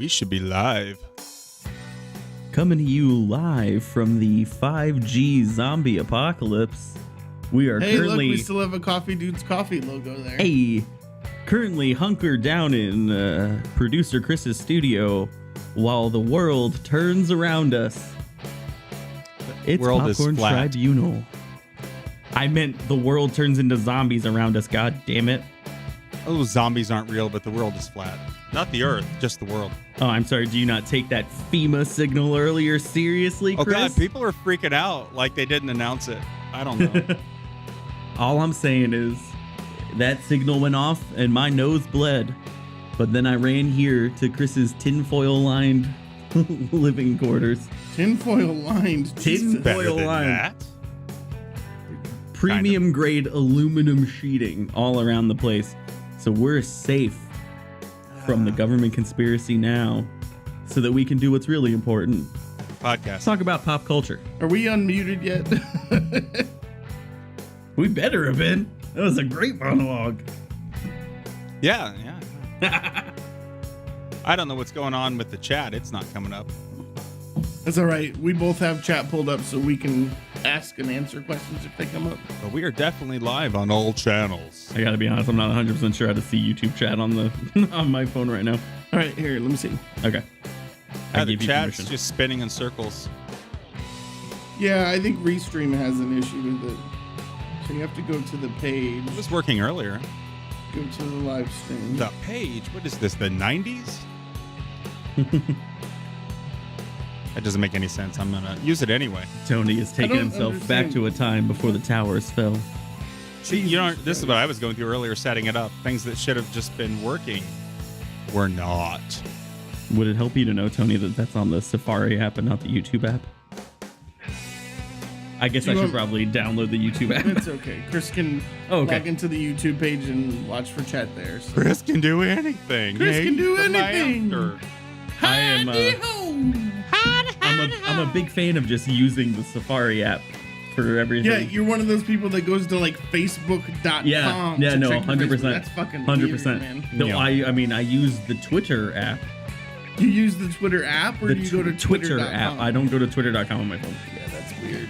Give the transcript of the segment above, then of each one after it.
We should be live. Coming to you live from the 5G zombie apocalypse. We are Hey, currently look, we still have a Coffee Dudes Coffee logo there. currently hunkered down in producer Chris's studio while the world turns around us. It's world is Popcorn flat. Tribunal. I meant the world turns into zombies around us, god damn it. Oh, zombies aren't real, but the world is flat. Not the Earth, just the world. Oh, I'm sorry, do you not take that FEMA signal earlier seriously, Oh Chris? God, people are freaking out like they didn't announce it. I don't know. All I'm saying is that signal went off and my nose bled. But then I ran here to Chris's tinfoil lined living quarters. Tinfoil lined. Tin- Better Foil than line. that. Premium grade aluminum sheeting all around the place. So we're safe from the government conspiracy now so that we can do what's really important. Let's Podcast. talk about pop culture. Are we unmuted yet? We better have been. That was a great monologue. Yeah. I don't know what's going on with the chat. It's not coming up. That's all right. We both have chat pulled up so we can ask and answer questions if they come up. But we are definitely live on all channels. I gotta be honest, I'm not 100% sure how to see YouTube chat on the on my phone right now. All right, here, let me see. Okay. Yeah, the give you chat's permission. just spinning in circles. Yeah, I think Restream has an issue with it. So you have to go to the page, It was working earlier. go to the live stream. The page. What is this? The 90s? That doesn't make any sense. I'm gonna use it anyway. Tony is taking don't himself back understand. to a time before the towers fell. See, you know, this is what I was going through earlier, setting it up. Things that should have just been working were not. Would it help you to know, Tony, that that's on the Safari app and not the YouTube app? I guess Do I you should want- probably download the YouTube app. It's okay. Chris can Oh, okay. log into the YouTube page and watch for chat there. So. Chris can do anything. Chris can do He's the anything. master. I am. I'm a big fan of just using the Safari app for everything. Yeah, you're one of those people that goes to like Facebook.com. yeah, to no, check your 100%. Facebook. That's fucking 100%. weird, man. No, Yeah. I mean, I use the Twitter app. You use the Twitter app, or The do you go to Twitter Twitter.com? app. I don't go to Twitter.com on my phone. Yeah, that's weird.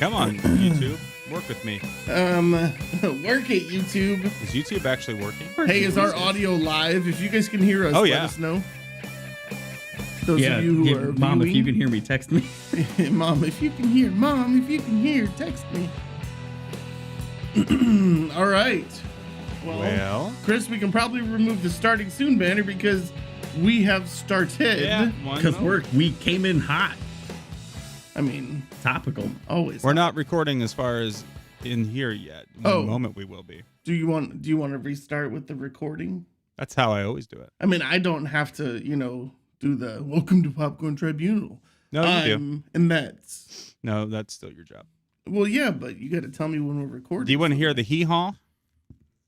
Come on, YouTube. Work with me. Work it, YouTube. Is YouTube actually working? Hey, is our audio live? If you guys can hear us, Oh, let yeah. us know. Those Yeah, of you who yeah, are Mom, if you can viewing, hear me, text me. Mom, if you can hear, text me. All right. Well, Chris, we can probably remove the starting soon banner because we have started. yeah. Because we came in hot. I mean, Topical. always. We're not recording as far as in here yet. In Oh. a moment we will be. Do you want to restart with the recording? That's how I always do it. I mean, I don't have to, do the welcome to Popcorn Tribunal. No, you do. And that's No, that's still your job. well, yeah, but you got to tell me when we're recording. Do you want to hear the hee-haw?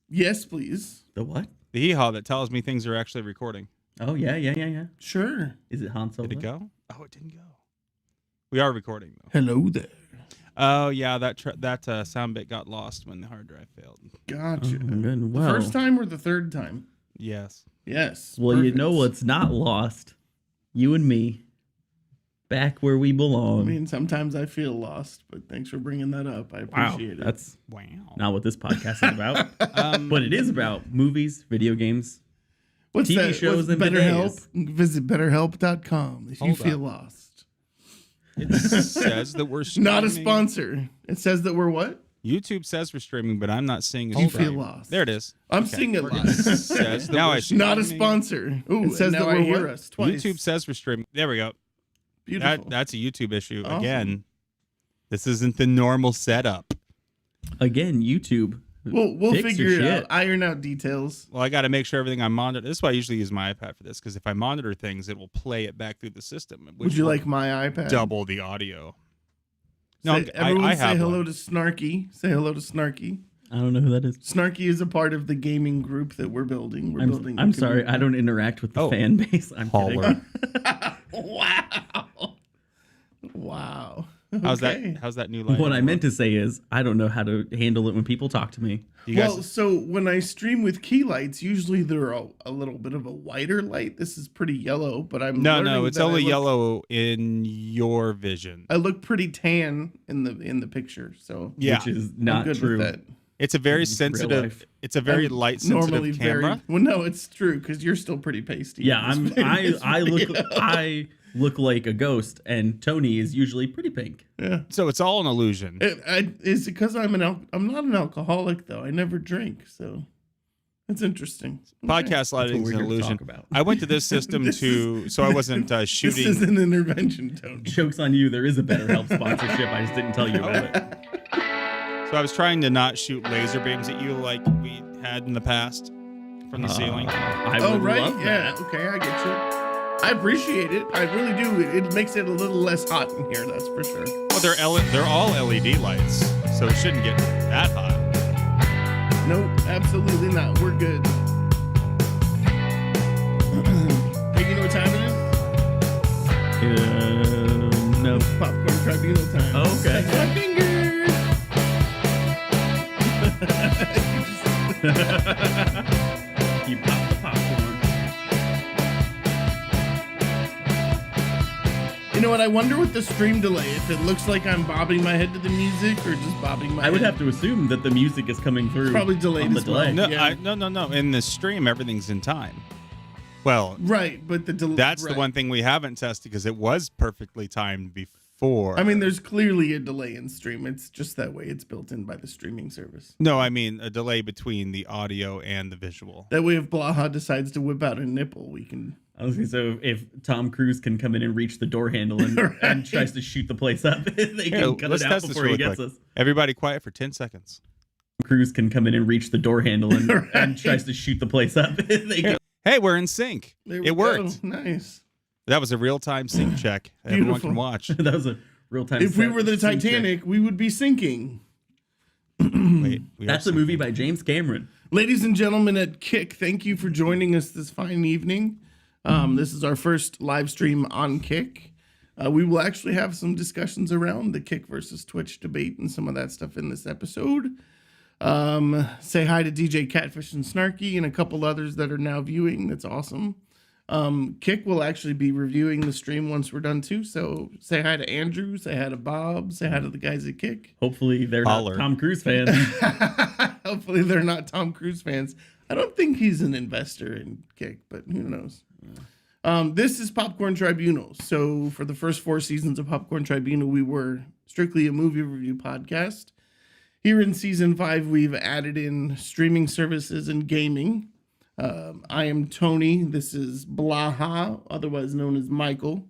Yes, please. The what? The hee-haw that tells me things are actually recording. Oh, yeah. Sure. Is it Han Solo? Did it go? Oh, it didn't go. We are recording though. Hello there. Oh yeah, that sound bit got lost when the hard drive failed. Gotcha. Oh, good. The Well, first time or the third time? Yes. Yes. well, you perfect. know what's not lost? You and me. Back where we I belong. mean, sometimes I feel lost, but thanks for bringing that up. I wow. appreciate it. That's Wow. not what this podcast is about. Um, But it is about movies, video games. What's TV that? shows What's and BetterHelp. bidets. Visit BetterHelp.com if you Hold feel up. lost. it says that we're streaming. Not a sponsor. It says that we're what? YouTube says we're streaming, but I'm not seeing. Do you feel lost? There it is. I'm Okay. seeing it We're good. lost. Says that we're Not a streaming. sponsor. Ooh, it says and that now I we're hear what? us Twice. YouTube says we're streaming. There we go. Beautiful. That's a YouTube issue Awesome. again. This isn't the normal setup. Again, YouTube. We'll Fix figure your it shit. out. Iron out details. Well, I got to make sure everything I monitor. This is why I usually use my iPad for this, because if I monitor things, it will play it back through the system. Would which you will like my iPad? double the audio? No, Everyone I say have hello one. to Snarky. Say hello to Snarky. I don't know who that is. Snarky is a part of the gaming group that we're building. We're building. I'm a sorry. community. I don't interact with the Oh. fan base. I'm kidding. Holler. Wow. Wow. How's Okay. that new light? What I meant to say is, I don't know how to handle it when people talk to me. You guys, Well, so when I stream with key lights, usually they're a little bit of a whiter light. This is pretty yellow, but I'm no, learning it's that only I look- yellow in your vision. I look pretty tan in the picture, so Yeah, Which is I'm not good true. with that. it's a very real sensitive. life. It's a very I'm light sensitive normally camera. Well, no, it's true because you're still pretty pasty. Yeah, in this I video. look like a ghost, and Tony is usually pretty pink. Yeah. So it's all an illusion. Is it because I'm I'm not an alcoholic though. I never drink, so it's interesting. Podcast lighting is we're an here to illusion. talk about. I went to this system This so I wasn't This shooting. is an intervention, Tony. Joke's on you. There is a BetterHelp sponsorship. I just didn't tell you about it. So I was trying to not shoot laser beams at you like we had in the past from the ceiling. I Oh would right, love yeah. that. Okay, I get you. I appreciate it. I really do. It makes it a little less hot in here. That's for sure. Well, they're all LED lights, so it shouldn't get that hot. No, absolutely not. We're good. Hey, you know what time it is? No. Popcorn Tribunal time. Oh, okay. Touch my fingers. You pop the popcorn. You know what? I wonder with the stream delay if it looks like I'm bobbing my head to the music or just bobbing my I would head. have to assume that the music is coming through. Probably delayed on the as well. delay. No, Yeah. no. In the stream, everything's in time. Well, Right, but the delay. that's the one thing we haven't tested because it was perfectly timed before. I mean, there's clearly a delay in stream. It's just that way. It's built in by the streaming service. no, I mean a delay between the audio and the visual. That way, if Blaha decides to whip out a nipple, we can. I was gonna say, so if Tom Cruise can come in and reach the door handle and, Right. and tries to shoot the place up, they Here, can cut let's it out test this before he really gets quick. us. Everybody quiet for 10 seconds. Tom Cruise can come in and reach the door handle and, Right. and tries to shoot the place up. They can, Hey, we're in sync. There we It worked. go. Nice. That was a real-time sync check. Everyone Beautiful. can watch. that was a real time. If we were the Titanic, we would be sinking. Wait, we That's are a movie syncing. by James Cameron. Ladies and gentlemen at Kick, thank you for joining us this fine evening. This is our first live stream on Kick. We will actually have some discussions around the Kick versus Twitch debate and some of that stuff in this episode. Say hi to DJ Catfish and Snarky and a couple others that are now viewing. That's awesome. Kick will actually be reviewing the stream once we're done too. So say hi to Andrew, say hi to Bob, say hi to the guys at Kick. Hopefully, they're Holler. not Tom Cruise fans. Hopefully they're not Tom Cruise fans. I don't think he's an investor in Kick, but who knows? This is Popcorn Tribunal. So for the first 4 seasons of Popcorn Tribunal, we were strictly a movie review podcast. Here in season 5, we've added in streaming services and gaming. I am Tony. This is Blaha, otherwise known as Michael.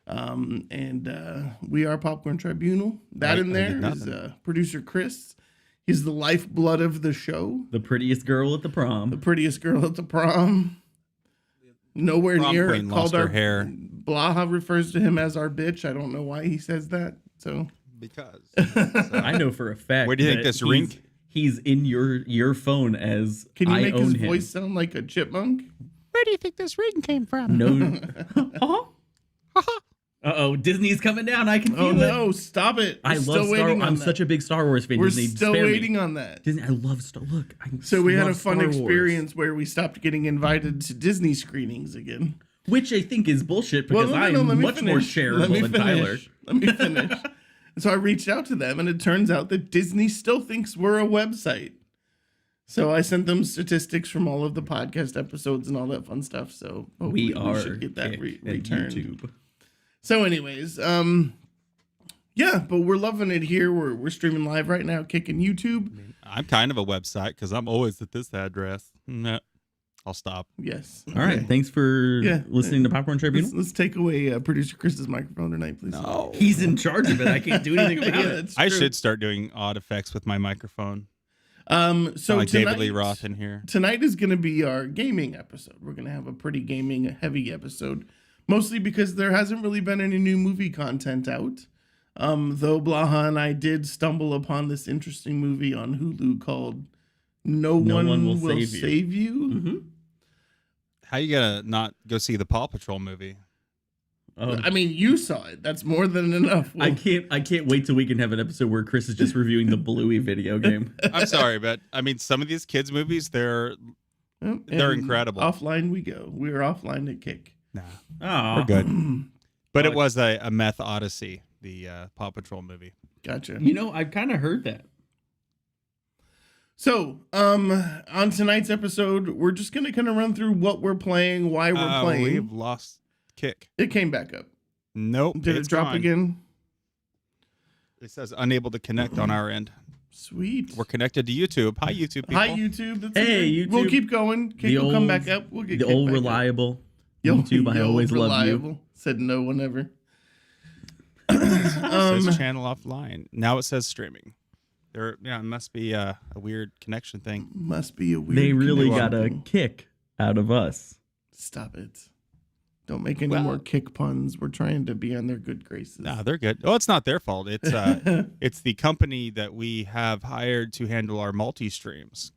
And we are Popcorn Tribunal. That I in there did is nothing. producer Chris. He's the lifeblood of the show. The prettiest girl at the The prom. prettiest girl at the prom. Nowhere Prom near queen lost her hair. Blaha refers to him as our bitch. I don't know why he says that. So Because. I know for a fact. Where do you think that this rink- He's in your phone as can you I make own his him. voice sound like a chipmunk? Where do you think this ring came from? No. Uh-oh, Disney's coming down. I can feel Oh it. no, stop it. I We're love still Star. waiting on I'm that. such a big Star Wars fan. We're Disney, still spare me. waiting on that. Disney, I love Star. Look, I So we had a love fun Star Wars. experience where we stopped getting invited to Disney screenings again. which I think is bullshit because no, I'm let me much more finish. charitable than Tyler. Let me finish. So I reached out to them, and it turns out that Disney still thinks we're a website. So I sent them statistics from all of the podcast episodes and all that fun stuff. So hopefully We should get that Kick and returned. YouTube. So, anyways, yeah, but we're loving it here. We're streaming live right now, kicking YouTube. I'm kind of a website because I'm always at this address. No, I'll stop. Yes. All right, thanks for Yeah. listening to Popcorn Tribunal. Let's take away producer Chris's microphone tonight, please. He's in charge of it. I can't do anything about Yeah, it. that's I true. should start doing odd effects with my microphone. So Like David Lee tonight- Roth in here. Tonight is going to be our gaming episode. We're going to have a pretty gaming heavy episode, mostly because there hasn't really been any new movie content out. Though Blaha and I did stumble upon this interesting movie on Hulu called No One Will Save You. Mm-hmm. How you gonna not go see the Paw Patrol movie? Oh. I mean, you saw it. That's more than enough. I can't wait till we can have an episode where Chris is just reviewing the Bluey video game. I'm sorry, but I mean, some of these kids' movies, they're incredible. Offline we go. We're offline at Kick. Nah, Oh, we're good. But it was a meth odyssey, the Paw Patrol movie. Gotcha. You know, I've kind of heard that. So, on tonight's episode, we're just gonna kind of run through what we're playing, why we're playing. We've lost Kick. It came back up. Nope. Did it it's drop gone. again? It says unable to connect on our end. Sweet. We're connected to YouTube. Hi, YouTube people. Hi, YouTube. That's Hey, okay. YouTube. We'll keep going. Kick The will come old- back up. We'll get The Kick old back up. reliable Yo, YouTube. I yo, always love you. reliable. Said no one ever. It says channel offline. Now it says streaming. It must be a weird connection thing. Must be a weird. They really got connection. a kick out of us. Stop it. Don't make any Well- more Kick puns. We're trying to be on their good graces. Nah, they're good. Oh, it's not their fault. It's it's the company that we have hired to handle our multi-streams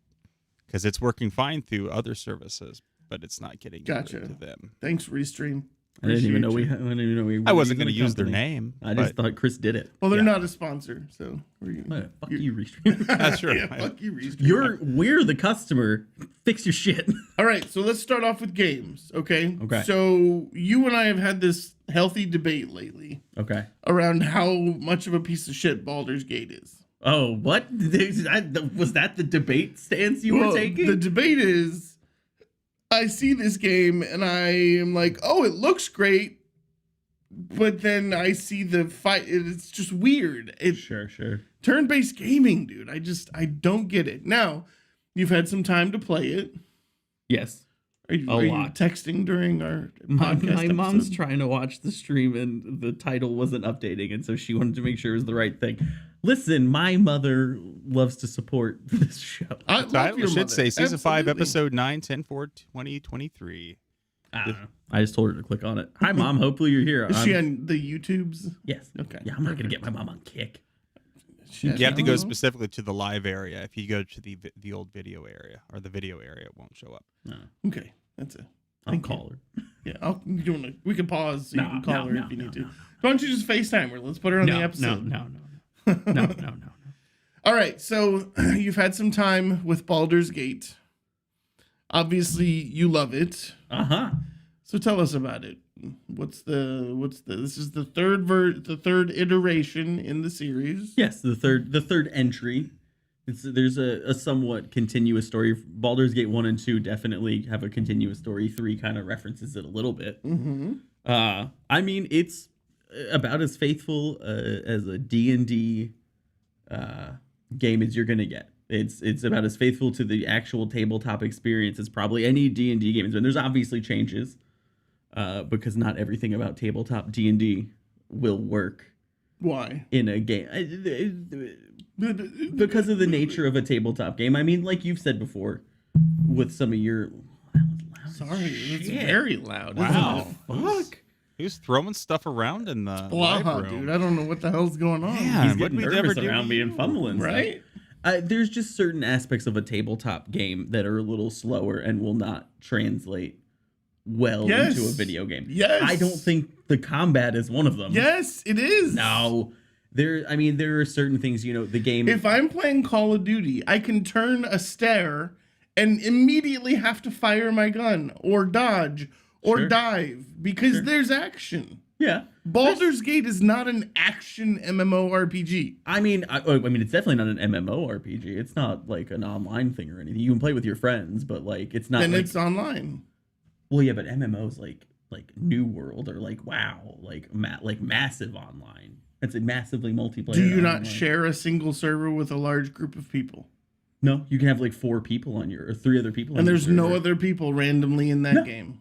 because it's working fine through other services, but it's not getting Gotcha. to them. Thanks, Restream. I didn't even know we. Appreciate you. I didn't even know we. I were wasn't going to using a use their company. name. I just but thought Chris did it. Well, they're Yeah. not a sponsor, so we're gonna. What, fuck you, Restream. That's true. Yeah, fuck you, Restream. We're the customer. Fix your shit. All right, so let's start off with games, okay? Okay. So you and I have had this healthy debate lately Okay. around how much of a piece of shit Baldur's Gate is. Oh, what? Was that the debate stance you Well, were taking? the debate is, I see this game and I am like, oh, it looks great, but then I see the fight. It's just weird. It's Sure. turn-based gaming, dude. I don't get it. Now, you've had some time to play it. Yes. Are you, A are you lot. texting during our My podcast mom's episode? trying to watch the stream and the title wasn't updating, and so she wanted to make sure it was the right thing. Listen, my mother loves to support this show. I love title your should mother. say season 5, Absolutely. episode 9, 10/4/2023. I don't know. I just told her to click on it. Hi, Mom. Hopefully you're here. Is she on the YouTubes? Yes. Okay. Yeah, I'm not gonna get my mom on Kick. She has You have to go no- specifically to the live area. If you go to the old video area or the video area, it won't show up. No, Okay, that's it. I'll Thank call her. Yeah, we can pause so you No, can call no, her no, if you no, need to. no. Why don't you just FaceTime her? Let's put her on the episode. No. All right, so you've had some time with Baldur's Gate. Obviously, you love it. Uh-huh. So tell us about it. What's the this is the third iteration in the series. Yes, the third entry. There's a somewhat continuous story. Baldur's Gate 1 and 2 definitely have a continuous story. 3 kind of references it a little bit. Mm-hmm. I mean, it's about as faithful as a D&D game as you're gonna get. It's about as faithful to the actual tabletop experience as probably any D&D game has been. There's obviously changes because not everything about tabletop D&D will work Why? in a game because of the nature of a tabletop game. I mean, like you've said before, with some of your Sorry, it's Shit. very loud. Wow. Isn't it? fuck. Who's throwing stuff around in the Blah, live room? dude. I don't know what the hell's going on. Yeah. He's what getting did we ever nervous do around to me and you? fumbling, stuff. Right? There's just certain aspects of a tabletop game that are a little slower and will not translate well Yes. into a video game. Yes. I don't think the combat is one of them. Yes, it is. No. There are certain things, the game. If I'm playing Call of Duty, I can turn a stare and immediately have to fire my gun or dodge or Sure. dive because there's action. yeah. Baldur's Gate is not an action MMORPG. I mean, it's definitely not an MMORPG. It's not like an online thing or anything. You can play with your friends, but like it's not. Then like, it's online. well, yeah, but MMOs like New World or like WoW, like massive online. It's a massively multiplayer. Do you not online. share a single server with a large group of people? No, you can have like 4 people on your or 3 other people. And on your there's no server. other people randomly in that No. game.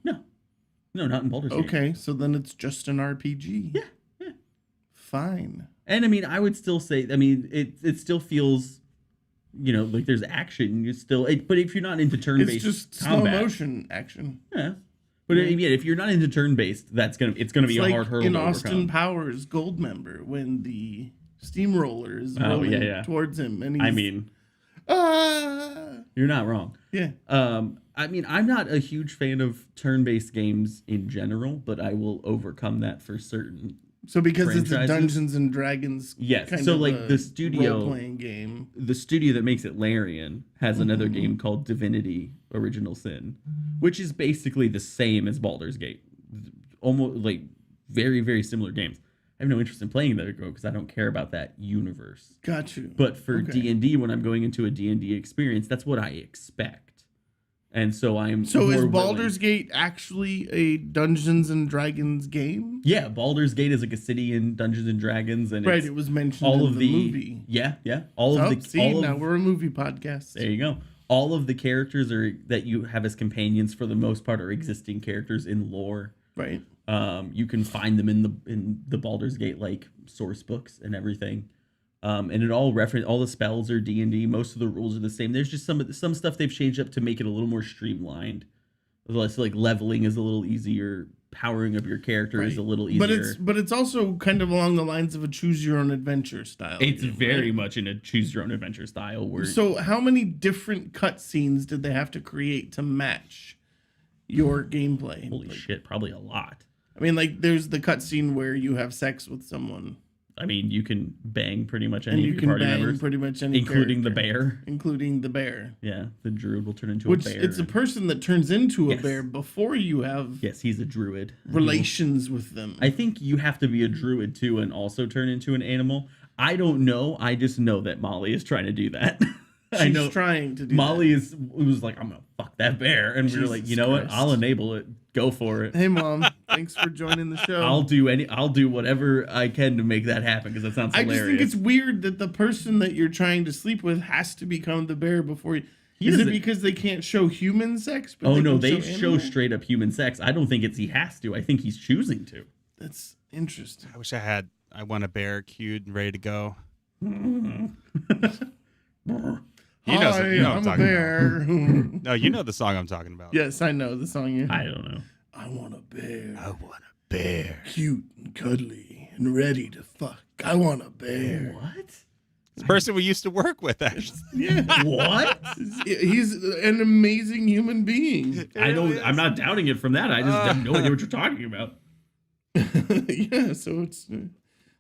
No, not in Baldur's Gate. Okay, so then it's just an RPG. Yeah. Fine. And I mean, I would still say, it still feels, like there's action. You still, but if you're not into turn-based, It's just combat, slow motion action. yeah. But if you're not into turn-based, it's gonna be It's a like hard hurdle in to Austin overcome. Powers Gold Member when the steamroller is Oh, rolling yeah. towards him, and he's, I mean, ah, you're not wrong. yeah, I mean, I'm not a huge fan of turn-based games in general, but I will overcome that for certain. So because it's a franchises? Dungeons and Dragons, Yes, kind so of like a the studio, role-playing game. the studio that makes it Larian has another game called Divinity: Original Sin, which is basically the same as Baldur's Gate, almost like very very similar games. I have no interest in playing that because I don't care about that universe. Got you. But for Okay. D&D, when I'm going into a D&D experience, that's what I expect. And so I'm So is more Baldur's willing- Gate actually a Dungeons and Dragons game? Yeah, Baldur's Gate is like a city in Dungeons and Dragons, and Right, it's it was mentioned all in of the the movie. yeah, all Oh, of the see, all now of, we're a movie podcast. there you go. All of the characters are that you have as companions for the most part are existing characters in lore. Right. You can find them in the Baldur's Gate like source books and everything. And it all the spells are D&D. Most of the rules are the same. There's just some stuff they've changed up to make it a little more streamlined. Less like leveling is a little easier, powering up your character is a little easier. But it's also kind of along the lines of a choose your own adventure style. It's game, very right? much in a choose your own adventure style where So how many different cutscenes did they have to create to match your gameplay? holy shit, probably a lot. I mean, like there's the cutscene where you have sex with someone, I mean, you can bang pretty much and any you of your can party bang members, pretty much any including the character, bear. including the bear. Yeah, the druid will turn into Which a bear. it's a person that turns into a Yes. bear before you have Yes, he's a druid. relations with them. I think you have to be a druid too and also turn into an animal. I don't know. I just know that Molly is trying to do that. I She's know trying to do Molly was like, I'm gonna fuck that bear, and we were like, Jesus you know what? Christ. I'll enable it. Go for it. that. Hey, Mom, thanks for joining the show. I'll do whatever I can to make that happen because that sounds I hilarious. just think it's weird that the person that you're trying to sleep with has to become the bear before you. He Is it doesn't- because they can't show human sex? But Oh no, can they show animal? straight up human sex. I don't think it's he has to. I think he's choosing to. That's interesting. I wish I want a bear cued and ready to go. You know, Hi, you know what I'm I'm a talking bear. about. No, you know the song I'm talking about. Yes, I know the song. I don't know. I want a bear, I want a bear. cute and cuddly and ready to fuck. I want a bear. What? This person we used to work with, actually. Yeah, What? he's an amazing human being. I don't. I'm not doubting it from that. I just have no idea what you're talking about. Yeah, so it's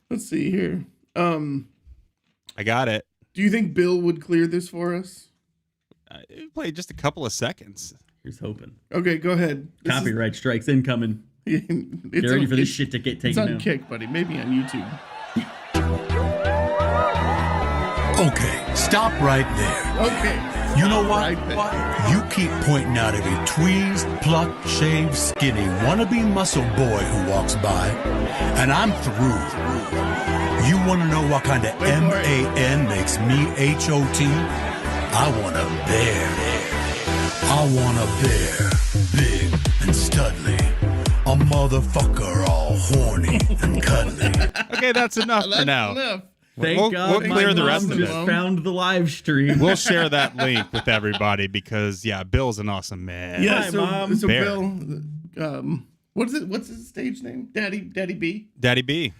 let's see here. I got it. Do you think Bill would clear this for us? It played just a couple of seconds. Here's hoping. Okay, go ahead. This is- Copyright strikes incoming. it's Get ready on- for this it's- shit to get It's taken on down. Kick, buddy. Maybe on YouTube. Okay, stop right there. Okay. You know what? Right there. You keep pointing out every tweezed, plucked, shaved, skinny, wannabe muscle boy who walks by, and I'm through. You want to know what kind of Wait for it. MAN makes me HOT? I want a bear. I want a bear, big and studly. A motherfucker all horny and cuddly. Okay, that's enough for That's now. enough. Thank We'll God clear my the rest mom of just it. found the live stream. We'll share that link with everybody because, yeah, Bill's an awesome man. Yeah, Hi, so, Mom. so Bear. Bill, what is it? What's his stage name? Daddy B. Daddy B.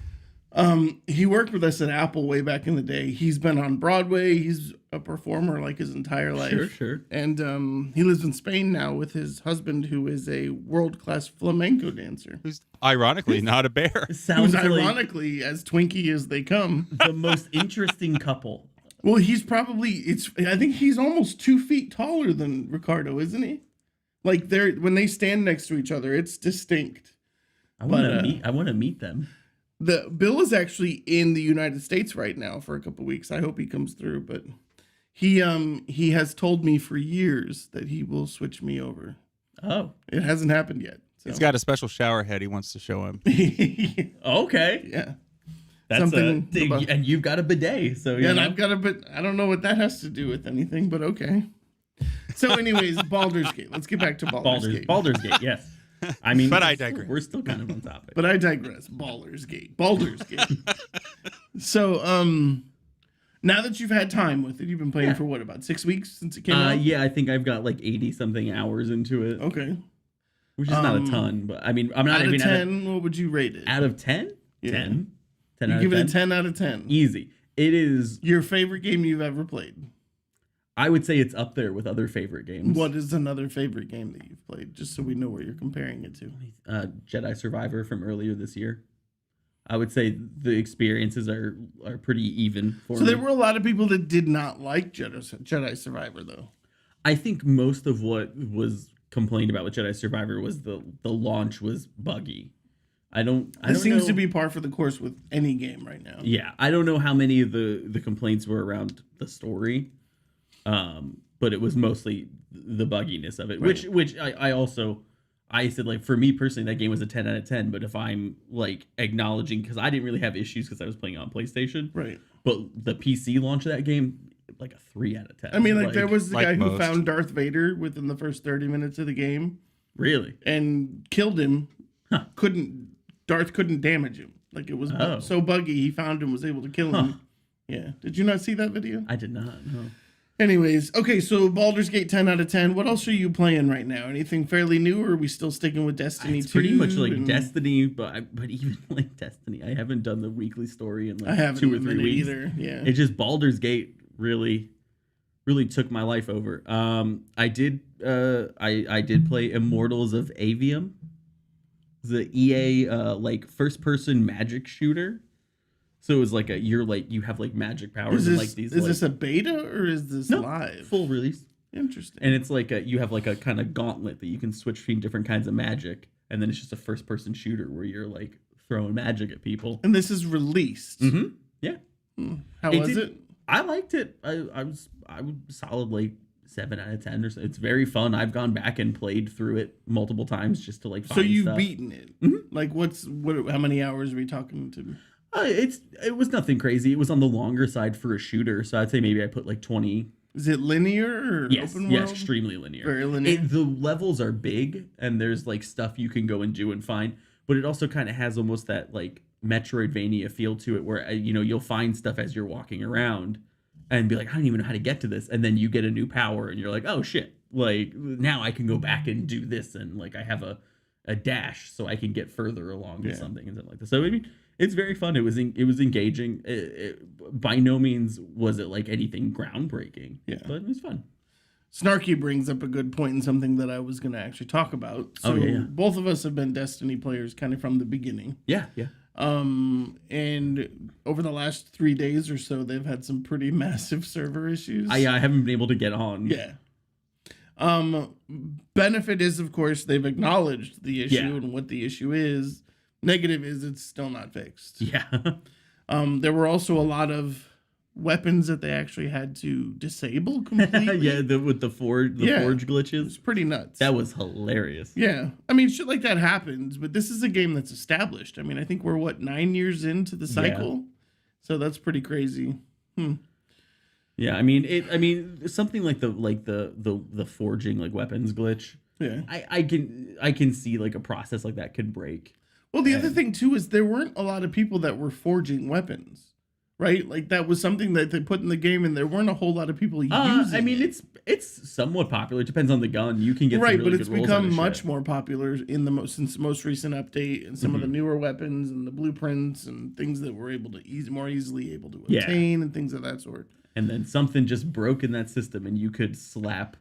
He worked with us at Apple way back in the day. He's been on Broadway. He's a performer like his entire life. Sure. And he lives in Spain now with his husband, who is a world-class flamenco dancer. Who's ironically not a bear. Sounds Who's like ironically as twinky as they come. the most interesting couple. Well, he's probably I think he's almost 2 feet taller than Ricardo, isn't he? Like when they stand next to each other, it's distinct. I want But, to meet them. The Bill is actually in the United States right now for a couple weeks. I hope he comes through, but he has told me for years that he will switch me over. Oh, It hasn't happened yet. So. He's got a special shower head he wants to show him. okay. Yeah. That's Something a, about- and you've got a bidet, so you And know. I've got I don't know what that has to do with anything, but okay. So anyways, Baldur's Gate. Let's get back to Baldur's Baldur's Gate. Gate, yes. I mean, But I we're still- digress. We're still kind of on topic. But I digress. Baldur's Gate. So, now that you've had time with it, you've been playing Yeah. for what, about 6 weeks since it came out? Yeah, I think I've got like 80 something hours into it, Okay. which is not a Um, ton, but I mean, I'm not Out of even 10, what would you rate it? out of 10? Yeah. 10? 10 You out give of it 10? a 10 out of 10. Easy. It is Your favorite game you've ever played? I would say it's up there with other favorite games. What is another favorite game that you've played? Just so we know where you're comparing it to. Jedi Survivor from earlier this year. I would say the experiences are pretty even for So me. there were a lot of people that did not like Jedi Survivor, though. I think most of what was complained about with Jedi Survivor was the launch was buggy. I don't This seems know. to be par for the course with any game right now. Yeah, I don't know how many of the complaints were around the story, but it was mostly the bugginess of it. Right. Which I said, like, for me personally, that game was a 10 out of 10. But if I'm like acknowledging, because I didn't really have issues because I was playing on PlayStation, Right. but the PC launch of that game, like a 3 out of 10. I mean, like there was the like guy who most. found Darth Vader within the first 30 minutes of the game really. and killed him. Huh. Darth couldn't damage him. Like it was Oh. so buggy, he found him, was able to kill him. Yeah. Did you not see that video? I did not know. Anyways, okay, so Baldur's Gate 10 out of 10. What else are you playing right now? Anything fairly new, or are we still sticking with Destiny 2? It's pretty much like and- Destiny, but even like Destiny, I haven't done the weekly story in I like haven't 2 or in a 3 minute weeks. either. Yeah. It just Baldur's Gate really took my life over. I did play Immortals of Avium, the EA like first person magic shooter. So it was like you have like magic powers and like these. Is this a beta or is this no, live? full release? Interesting. And it's like you have like a kind of gauntlet that you can switch between different kinds of magic, and then it's just a first person shooter where you're like throwing magic at people. And this is released. Mm-hmm. Yeah. How It was did- it? I liked it. I was solid like 7 out of 10 or so. It's very fun. I've gone back and played through it multiple times just to like find So you've stuff. beaten it. Mhm. Like how many hours are we talking to? It was nothing crazy. It was on the longer side for a shooter, so I'd say maybe I put like 20. Is it linear or Yes, open yeah, world? extremely linear. Very linear. The levels are big, and there's like stuff you can go and do and find, but it also kind of has almost that like Metroidvania feel to it, where you'll find stuff as you're walking around, and be like, I don't even know how to get to this, and then you get a new power, and you're like, oh shit, like now I can go back and do this, and like I have a dash, so I can get further along with Yeah. something and something like that. So I mean, it's very fun. It was engaging. By no means was it like anything groundbreaking. Yeah. But it was fun. Snarky brings up a good point and something that I was going to actually talk about. So Oh, yeah. both of us have been Destiny players kind of from the beginning. Yeah, yeah. And over the last 3 days or so, they've had some pretty massive server issues. I haven't been able to get on. Yeah. Benefit is, of course, they've acknowledged the issue Yeah. and what the issue is. Negative is it's still not fixed. Yeah. There were also a lot of weapons that they actually had to disable completely. Yeah, with the forge Yeah. forge It's glitches. pretty nuts. That was hilarious. Yeah. I mean, shit like that happens, but this is a game that's established. I mean, I think we're 9 years into the cycle. So that's pretty crazy. Yeah, I mean something like the forging like weapons glitch. Yeah. I can see like a process like that could break. Well, the other thing too is there weren't a lot of people that were forging weapons, right? Like that was something that they put in the game, and there weren't a whole lot of people using. I mean it's somewhat popular. It depends on the gun. You can get some right, really but it's good rolls out become of much shit. more popular in the since the most recent update, and some of the Mm-hmm. newer weapons and the blueprints and things that we're able to more easily able to Yeah. obtain and things of that sort. And then something just broke in that system, and you could slap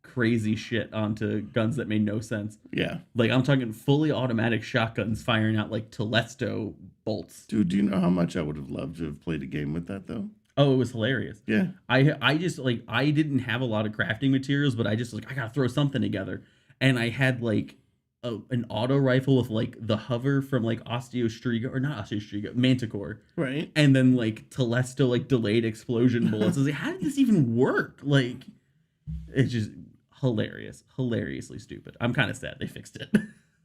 crazy shit onto guns that made no sense. Yeah, Like I'm talking fully automatic shotguns firing out like Telesto bolts. dude, do you know how much I would have loved to have played a game with that though? Oh, it was hilarious. Yeah, I just like I didn't have a lot of crafting materials, but I just like I gotta throw something together, and I had like an auto rifle with like the hover from like Osteostriga or not Osteostriga, Manticore, right. and then like Telesto like delayed explosion bullets. I was like, how did this even work? Like, it's just hilariously stupid. I'm kind of sad they fixed it.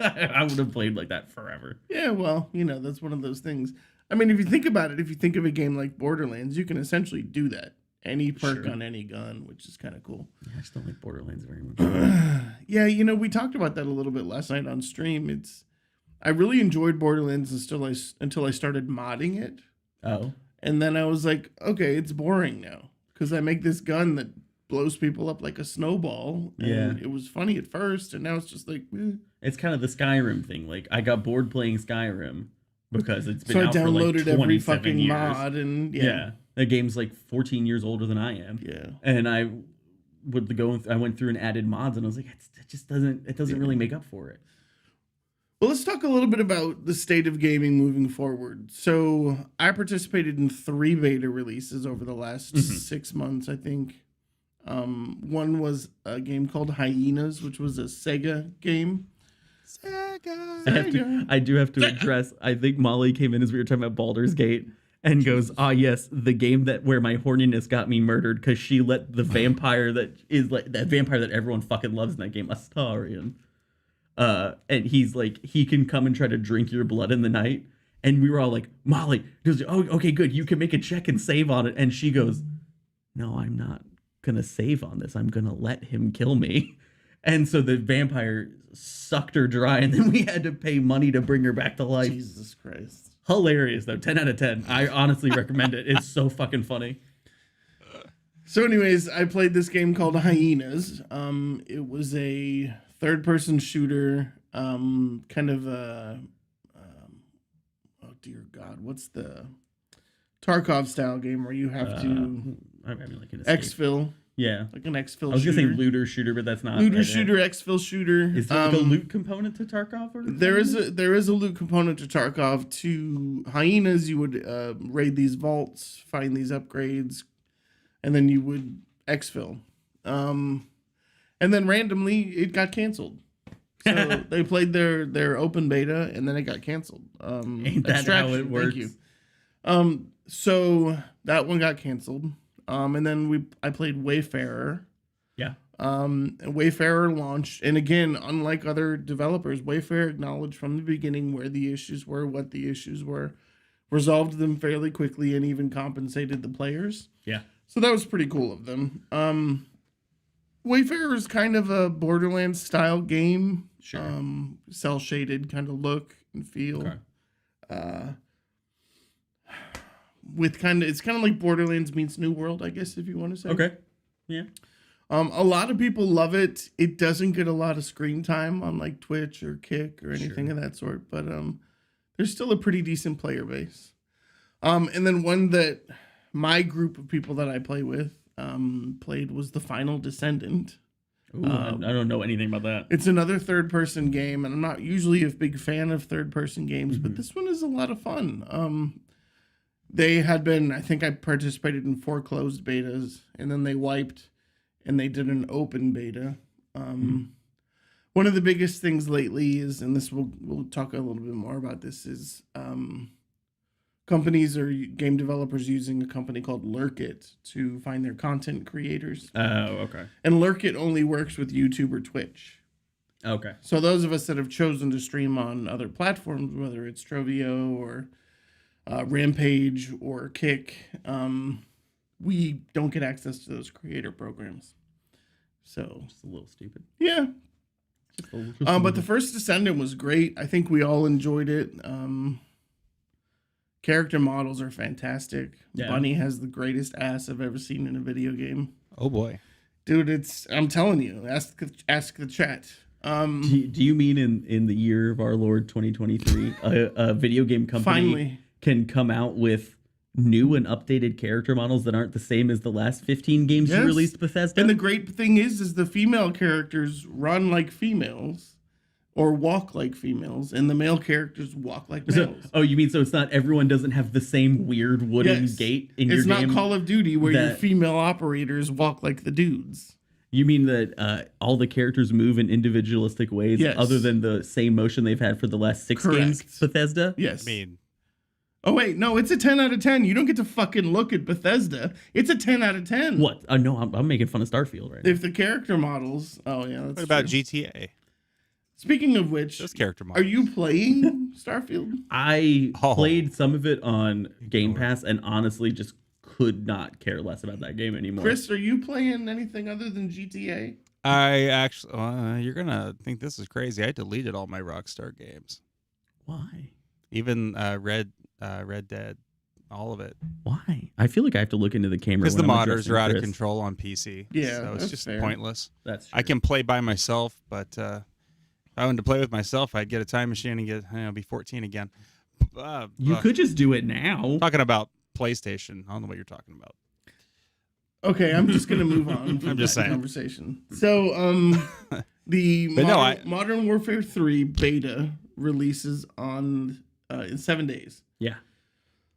I would have played like that forever. Yeah, well, that's one of those things. I mean, if you think about it, if you think of a game like Borderlands, you can essentially do that. Any perk Sure. on any gun, which is kind of cool. I just don't like Borderlands very much. Yeah, we talked about that a little bit last night on stream. I really enjoyed Borderlands until I started modding it. Oh, And then I was like, okay, it's boring now. Because I make this gun that blows people up like a snowball. And Yeah. it was funny at first, and now it's just like, eh. it's kind of the Skyrim thing. Like I got bored playing Skyrim because it's been So I out for like downloaded every 27 fucking years. mod, and Yeah. That game's like 14 years older than I am. Yeah. And I went through and added mods, and I was like, it doesn't really make up for it. Well, let's talk a little bit about the state of gaming moving forward. So I participated in 3 beta releases over the last 6 months, I think. One was a game called Hyenas, which was a Sega game. I do have to address, I think Molly came in as we were talking about Baldur's Gate and goes, yes, the game where my horniness got me murdered because she let the vampire that vampire that everyone fucking loves in that game, Astarion. And he's like, he can come and try to drink your blood in the night. And we were all like, Molly, goes, oh, okay, good. You can make a check and save on it. And she goes, no, I'm not going to save on this. I'm going to let him kill me. And so the vampire sucked her dry, and then we had to pay money to bring her back to life. Jesus Christ. Hilarious, though. 10 out of 10. I honestly recommend it. It's so fucking funny. So anyways, I played this game called Hyenas. It was a third-person shooter, kind of a... oh, dear God. What's the... Tarkov-style game where you have to I mean, like an escape. exfil. Yeah. Like an exfil shooter. I was going to say looter shooter, but that's not. Looter shooter, exfil shooter. Is there like a loot component to Tarkov? Or There is a loot component to Tarkov. To Hyenas, you would raid these vaults, find these upgrades, and then you would exfil. And then randomly, it got canceled. So they played their open beta, and then it got canceled. Ain't that how it works? Thank you. So that one got canceled. And then I played Wayfarer. Yeah. And Wayfarer launched, and again, unlike other developers, Wayfarer acknowledged from the beginning where the issues were, what the issues were, resolved them fairly quickly, and even compensated the players. Yeah. So that was pretty cool of them. Wayfarer is kind of a Borderlands style game. Sure. Cell shaded kind of look and feel. Okay. It's kind of like Borderlands meets New World, I guess, if you want to say. Okay. Yeah. A lot of people love it. It doesn't get a lot of screen time on like Twitch or Kick or anything of that sort, but there's still a pretty decent player base. And then one that my group of people that I play with played was The Final Descendant. Ooh, I don't know anything about that. It's another third-person game, and I'm not usually a big fan of third-person games, but this one is a lot of fun. They had been, I think I participated in 4 closed betas, and then they wiped, and they did an open beta. One of the biggest things lately is, and we'll talk a little bit more about this, is companies or game developers using a company called Lurkit to find their content creators. Oh, okay. And Lurkit only works with YouTube or Twitch. Okay. So those of us that have chosen to stream on other platforms, whether it's Trovio or Rampage or Kick, we don't get access to those creator programs. So Just a little stupid. yeah. Just a little But the first Descendant was great. I think we all enjoyed it. Character models are fantastic. Yeah. Bunny has the greatest ass I've ever seen in a video game. Oh boy. Dude, I'm telling you, ask the chat. Do you mean in the year of our Lord 2023, a video game company Finally. can come out with new and updated character models that aren't the same as the last 15 games you Yes. released, Bethesda? And the great thing is the female characters run like females or walk like females, and the male characters walk like males. You mean so it's not everyone doesn't have the same weird wooden Yes. gate in It's your not game? Call of Duty where your that- female operators walk like the dudes. You mean that all the characters move in individualistic ways Yes. other than the same motion they've had for the last 6 games, Correct. Bethesda? Yes. I mean, Oh, wait. No, it's a 10 out of 10. You don't get to fucking look at Bethesda. It's a 10 out of 10. What? No, I'm making fun of Starfield right now. If the character models... Oh, yeah, that's what about true. GTA? Speaking of which, Those character models. are you playing Starfield? I Oh. played some of it on Game Pass and honestly just could not care less about that game anymore. Chris, are you playing anything other than GTA? I actually, you're gonna think this is crazy. I deleted all my Rockstar games, Why? even Red Dead, all of it, Why? I feel like I have to look into the camera because when the I'm modders addressing are out of Chris. control on PC. Yeah, so it's that's just fair. pointless. That's true. I can play by myself, but if I wanted to play with myself, I'd get a time machine and be 14 again. You could just do it now. Talking about PlayStation. I don't know what you're talking about. Okay, I'm just gonna move on from I'm just that saying. conversation. So, the But no, Modern Warfare 3 beta releases on in 7 days. Yeah.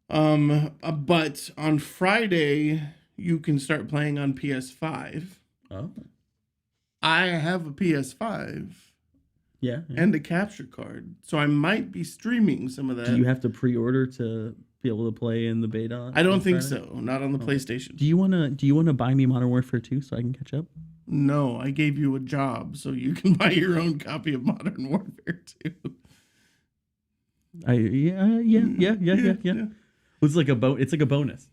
But on Friday you can start playing on PS5. Oh. I have a PS5 Yeah. and a capture card, so I might be streaming some of that. Do you have to pre-order to be able to play in the beta? I don't on think Friday? so. Not on the PlayStation. Do you wanna buy me Modern Warfare 2 so I can catch up? No, I gave you a job so you can buy your own copy of Modern Warfare 2. Yeah. It's like a bonus.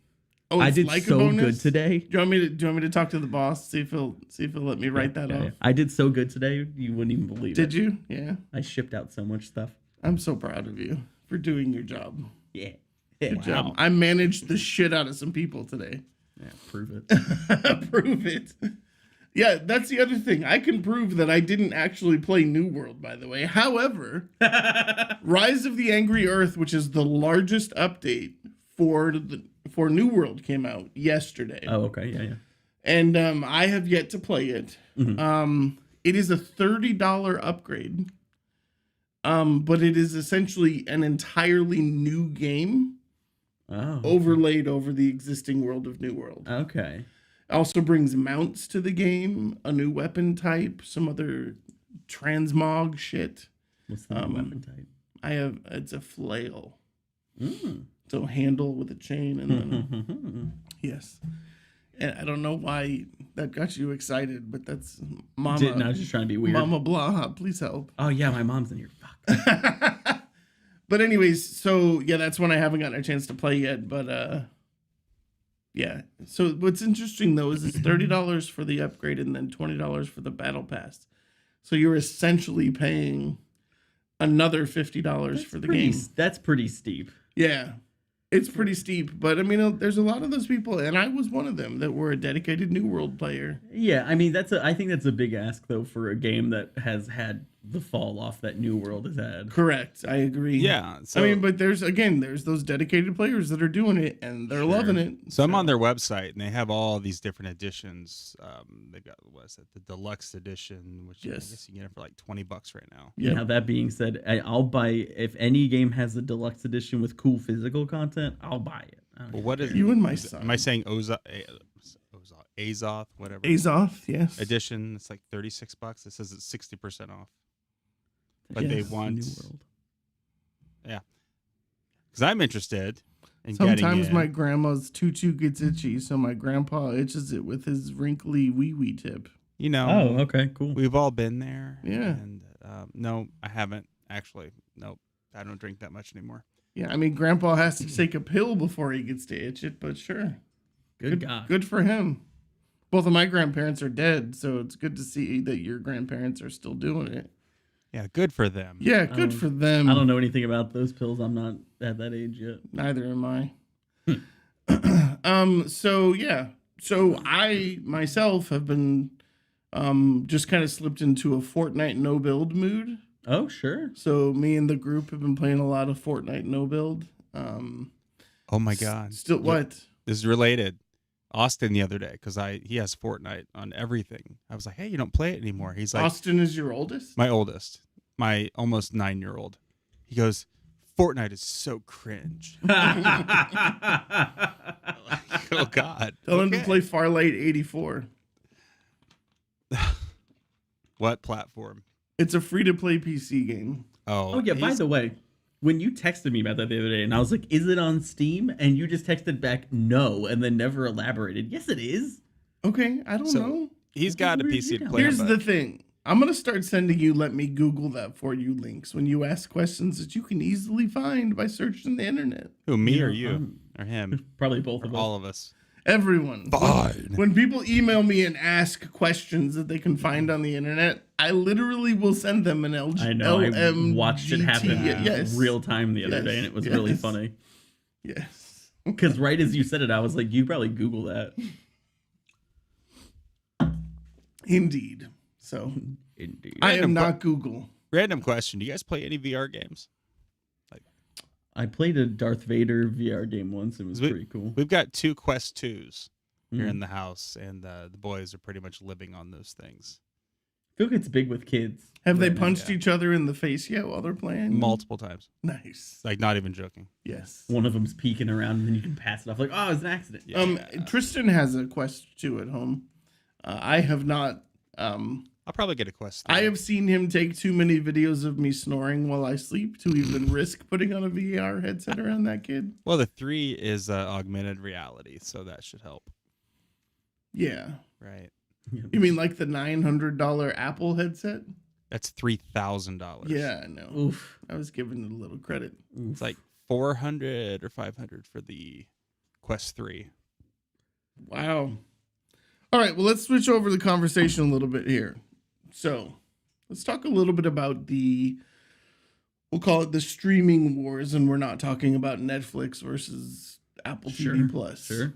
Oh, I it's did like a so good bonus? today. Do you want me to talk to the boss? See if he'll let me write that off. I did so good today. You wouldn't even believe it. Did you? Yeah. I shipped out so much stuff. I'm so proud of you for doing your job. Yeah. Good job. I managed the shit out of some people today. Yeah, prove it. Prove it. Yeah, that's the other thing. I can prove that I didn't actually play New World, by the way. However, Rise of the Angry Earth, which is the largest update for New World, came out yesterday. Oh, okay. Yeah. And I have yet to play it. It is a $30 upgrade. But it is essentially an entirely new game Oh. overlaid over the existing world of New World. Okay. Also brings mounts to the game, a new weapon type, some other transmog shit. What's the new weapon type? It's a flail. Mm. So handle with a chain and then yes. And I don't know why that got you excited, but that's Mama. I was just trying to be weird. Mama blah, please help. Oh yeah, my mom's in here. Fuck. But anyways, so yeah, that's one I haven't gotten a chance to play yet. But yeah. So what's interesting though is it's $30 for the upgrade and then $20 for the battle pass. So you're essentially paying another $50 for the game. That's pretty steep. Yeah. It's pretty steep, but I mean, there's a lot of those people, and I was one of them that were a dedicated New World player. Yeah, I mean I think that's a big ask though for a game that has had the fall off that New World has had. Correct, I agree. Yeah. So, I mean, but there's those dedicated players that are doing it, and they're loving it. So I'm on their website, and they have all these different editions. They've got the deluxe edition, which I guess you can get it for like $20 right now. Yeah. Now that being said, I'll buy if any game has a deluxe edition with cool physical content. I'll buy it. Well, what is You and my son. Am I saying Azoth, whatever Azoth, yes. edition? It's like $36. It says it's 60% off. But Yes. they want, New World. yeah, because I'm interested in Sometimes getting it. my grandma's tutu gets itchy, so my grandpa itches it with his wrinkly wee tip. You know, Oh, okay, cool. we've all been there. Yeah. And no, I haven't actually. Nope, I don't drink that much anymore. Yeah, I mean, grandpa has to take a pill before he gets to itch it, but sure. Good God. Good for him. Both of my grandparents are dead, so it's good to see that your grandparents are still doing it. Yeah, good for them. Yeah, good for them. I don't know anything about those pills. I'm not at that age yet. Neither am I. So yeah. So I myself have been just kind of slipped into a Fortnite no build mood. Oh, sure. So me and the group have been playing a lot of Fortnite no build. Oh my God. Still what? This is related. Austin the other day, because he has Fortnite on everything. I was like, hey, you don't play it anymore. He's like, Austin is your oldest? my oldest, my almost 9-year-old. He goes, Fortnite is so cringe. Oh God. Tell him to Okay. play Farlight 84. What platform? It's a free to play PC game. Oh, yeah, by he's- the way, when you texted me about that the other day, and I was like, is it on Steam? And you just texted back, no, and then never elaborated. Yes, it is. Okay, I don't So- know. he's got a Where PC you to know? play. Here's on, the but thing. I'm going to start sending you let me Google that for you links when you ask questions that you can easily find by searching the internet. who, me or Yeah, you or him Probably both or of us. all of us? Everyone. Fine. When people email me and ask questions that they can find on the internet, I literally will send them an LG. I know. I LMGT. watched it happen Yes. real time the other Yes. day, and it was really Yes. funny. Yes. Because right as you said it, I was like, you probably Google that. Indeed. So Indeed. I Random am not Google. Random question: do you guys play any VR games? I played a Darth Vader VR game once. It was pretty cool. We've got 2 Quest 2s here Mhm. in the house, and the boys are pretty much living on those things. I feel like it's big with kids. Have they right now. punched each other in the face yet while they're playing? Multiple times. Nice. Like, not even joking. Yes. One of them's peeking around, and then you can pass it off like, oh, it's an accident. Yeah. Tristan has a Quest 2 at home. I have not. I'll probably get a Quest 3. I have seen him take too many videos of me snoring while I sleep to even risk putting on a VR headset around that kid. Well, the 3 is augmented reality, so that should help, Yeah. right? You mean like the $900 Apple headset? That's $3,000. Yeah, I know. Oof. I was giving it a little credit. It's like 400 or 500 for the Quest 3. Wow. All right, well, let's switch over the conversation a little bit here. So let's talk a little bit about we'll call it the streaming wars, and we're not talking about Netflix versus Apple TV Plus. Sure.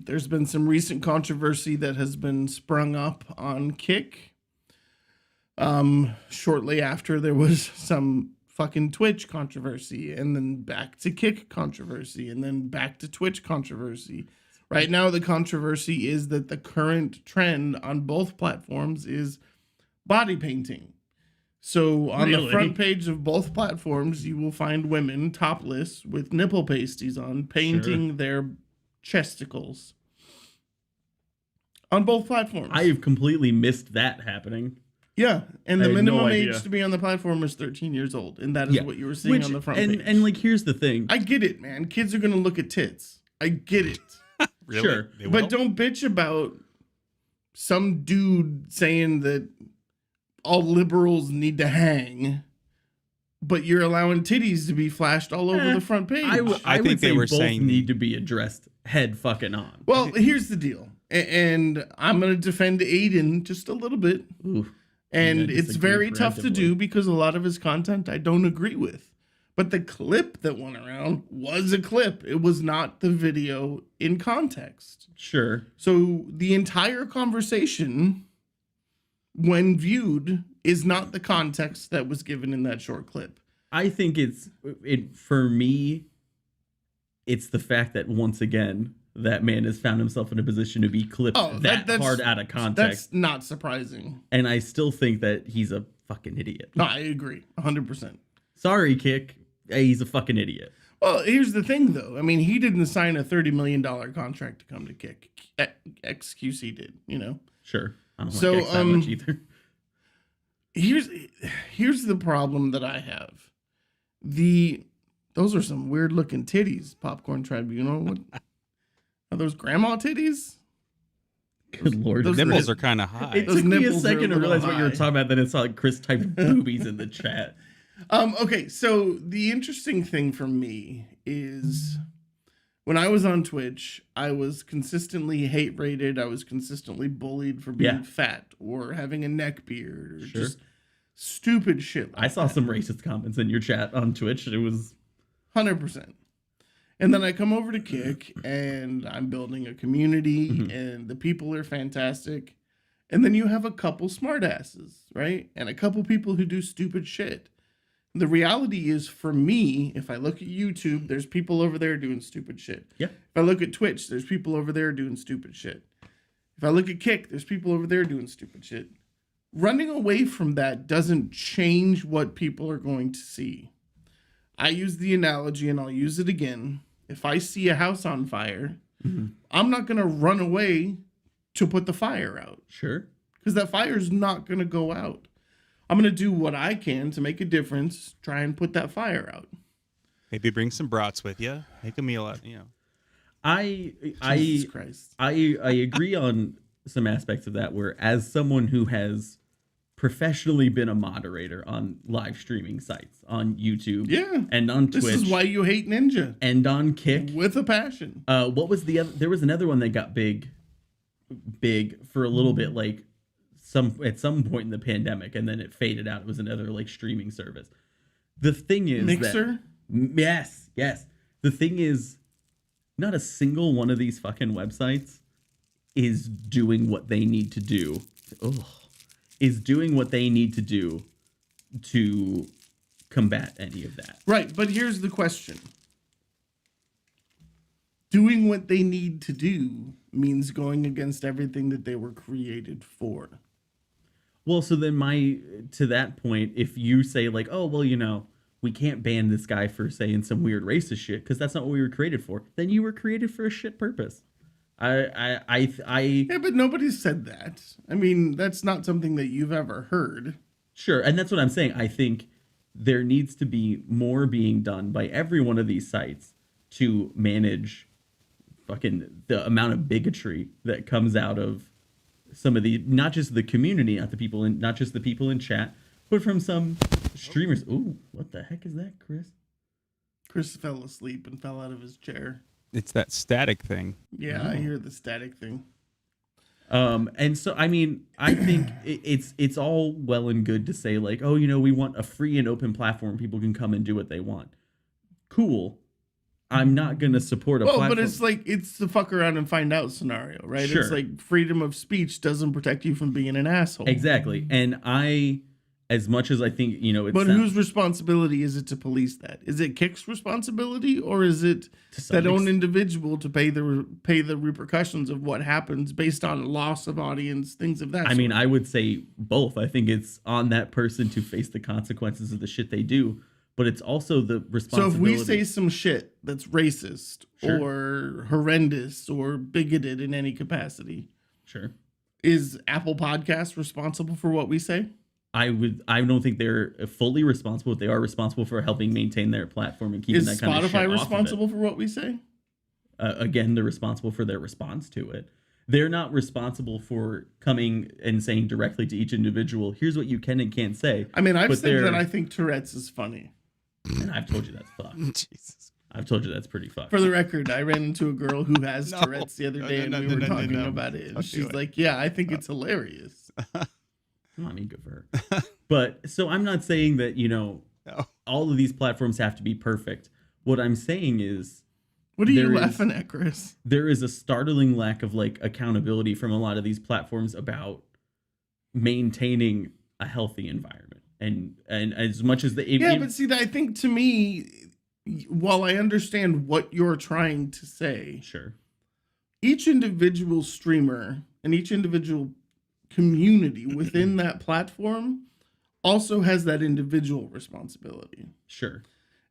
There's been some recent controversy that has been sprung up on Kick. Shortly after there was some fucking Twitch controversy, and then back to Kick controversy, and then back to Twitch controversy. Right now, the controversy is that the current trend on both platforms is body painting. So on the front page of both platforms, you will find women topless with nipple pasties on, painting their chesticles. On both platforms. I have completely missed that happening. Yeah, and I the had no minimum idea. age to be on the platform is 13 years old, and that is what you were seeing on the front page. And like, here's the thing. I get it, man. Kids are going to look at tits. I get it. Really? Sure. They will? But don't bitch about some dude saying that all liberals need to hang, but you're allowing titties to be flashed all over the front page. I I would think they say were both saying- need to be addressed head fucking on. Well, here's the deal. And I'm going to defend Aiden just a little bit. Ooh. And I it's disagree very tough to preemptively. do because a lot of his content I don't agree with. But the clip that went around was a clip. It was not the video in context. Sure. So the entire conversation, when viewed, is not the context that was given in that short clip. I think for me, it's the fact that once again, that man has found himself in a position to be clipped that's hard out of context. That's not surprising. And I still think that he's a fucking idiot. No, I agree 100%. Sorry, Kick. He's a fucking idiot. Well, here's the thing, though. I mean, he didn't sign a $30 million contract to come to Kick. XQC did, you know? Sure. I don't So, like X that much either. Here's the problem that I have. Those are some weird looking titties, Popcorn Tribunal. What are those grandma titties? Good lord. those Nipples are kind of high. It Those took me a nipples are a second to little realize what you were high. talking about. Then it's like Chris typed boobies in the chat. Okay, so the interesting thing for me is when I was on Twitch, I was consistently hate rated. I was consistently bullied for being Yeah. fat or having a neck beard or Sure. just stupid shit. I saw some racist comments in your chat on Twitch. It was 100%. And then I come over to Kick and I'm building a community Mm-hmm. and the people are fantastic. And then you have a couple smartasses, right? And a couple people who do stupid shit. The reality is, for me, if I look at YouTube, there's people over there doing stupid shit. Yeah. If I look at Twitch, there's people over there doing stupid shit. If I look at Kick, there's people over there doing stupid shit. Running away from that doesn't change what people are going to see. I use the analogy, and I'll use it again. If I see a house on fire, I'm not going to run away to put the fire out, sure. because that fire's not going to go out. I'm going to do what I can to make a difference, try and put that fire out. Maybe bring some brats with you. Make a meal out, you know. Jesus Christ. I agree on some aspects of that, where as someone who has professionally been a moderator on live streaming sites on YouTube Yeah. and on Twitch This is why you hate Ninja. and on Kick. With a passion. What was the other? There was another one that got big for a little bit, like at some point in the pandemic, and then it faded out. It was another like streaming service. The thing is Mixer? yes. The thing is, not a single one of these fucking websites is doing what they need to do. Is doing what they need to do to combat any of that. Right, but here's the question. Doing what they need to do means going against everything that they were created for. Well, so then to that point, if you say like, oh, well, we can't ban this guy for saying some weird racist shit because that's not what we were created for, then you were created for a shit purpose. Yeah, but nobody said that. I mean, that's not something that you've ever heard. Sure, and that's what I'm saying. I think there needs to be more being done by every one of these sites to manage fucking the amount of bigotry that comes out of some of the, not just the community, not just the people in chat, but from some streamers. Ooh, what the heck is that, Chris? Chris fell asleep and fell out of his chair. It's that static thing. Yeah, I hear the static thing. And so, I mean, I think it's all well and good to say like, oh, we want a free and open platform. People can come and do what they want. Cool. I'm not going to support a platform. But it's like, it's the fuck around and find out scenario, right? Sure. It's like freedom of speech doesn't protect you from being an asshole. Exactly. And as much as I think, but whose responsibility is it to police that? Is it Kick's responsibility, or is it that own individual to pay the repercussions of what happens based on loss of audience, things of that sort? I mean, I would say both. I think it's on that person to face the consequences of the shit they do, but it's also the responsibility. So if we say some shit that's racist or horrendous or bigoted in any capacity, sure, is Apple Podcasts responsible for what we say? I don't think they're fully responsible, but they are responsible for helping maintain their platform and keeping that kind of shit off of it. Is Spotify responsible for what we say? Again, they're responsible for their response to it. They're not responsible for coming and saying directly to each individual, here's what you can and can't say. I mean, I've said that I think Tourette's is funny. And I've told you that's fucked. Jesus. I've told you that's pretty fucked. For the record, I ran into a girl who has Tourette's the other day, and we were talking about it. And she's like, yeah, I think it's hilarious. I mean, good for her. But so I'm not saying that, all of these platforms have to be perfect. What I'm saying is, what are you laughing at, Chris? There is a startling lack of accountability from a lot of these platforms about maintaining a healthy environment. And as much as but see, I think to me, while I understand what you're trying to say, sure, each individual streamer and each individual community within that platform also has that individual responsibility. Sure.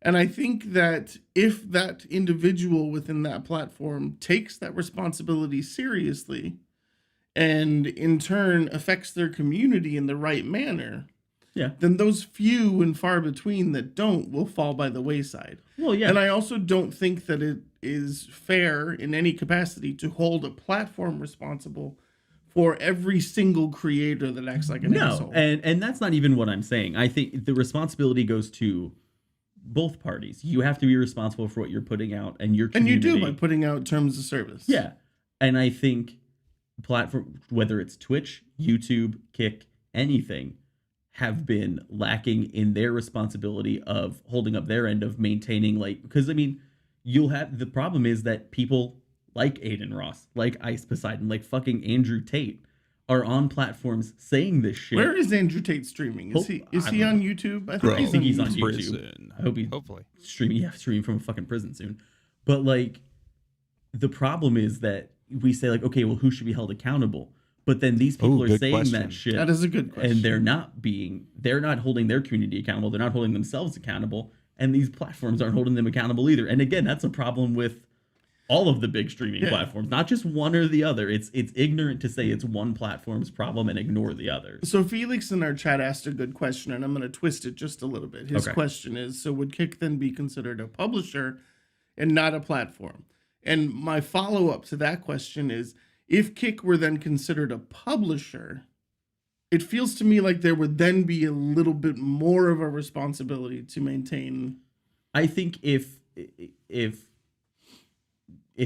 And I think that if that individual within that platform takes that responsibility seriously and in turn affects their community in the right manner, then those few and far between that don't will fall by the wayside. Well, yeah. And I also don't think that it is fair in any capacity to hold a platform responsible for every single creator that acts like an asshole. And that's not even what I'm saying. I think the responsibility goes to both parties. You have to be responsible for what you're putting out and your community. And you do by putting out terms of service. Yeah. And I think platform, whether it's Twitch, YouTube, Kick, anything, have been lacking in their responsibility of holding up their end of maintaining, because I mean, the problem is that people like Aiden Ross, like Ice Poseidon, like fucking Andrew Tate are on platforms saying this shit. Where is Andrew Tate streaming? Is he on YouTube? I think he's on YouTube. Prison. I hope he's hopefully streaming from a fucking prison soon. But the problem is that we say okay, well, who should be held accountable? But then these people are saying that shit. That is a good question. And they're not holding their community accountable. They're not holding themselves accountable. And these platforms aren't holding them accountable either. And again, that's a problem with all of the big streaming platforms, not just one or the other. It's ignorant to say it's one platform's problem and ignore the others. So Felix in our chat asked a good question, and I'm going to twist it just a little bit. His question is, so would Kick then be considered a publisher and not a platform? And my follow-up to that question is, if Kick were then considered a publisher, it feels to me like there would then be a little bit more of a responsibility to maintain. I think if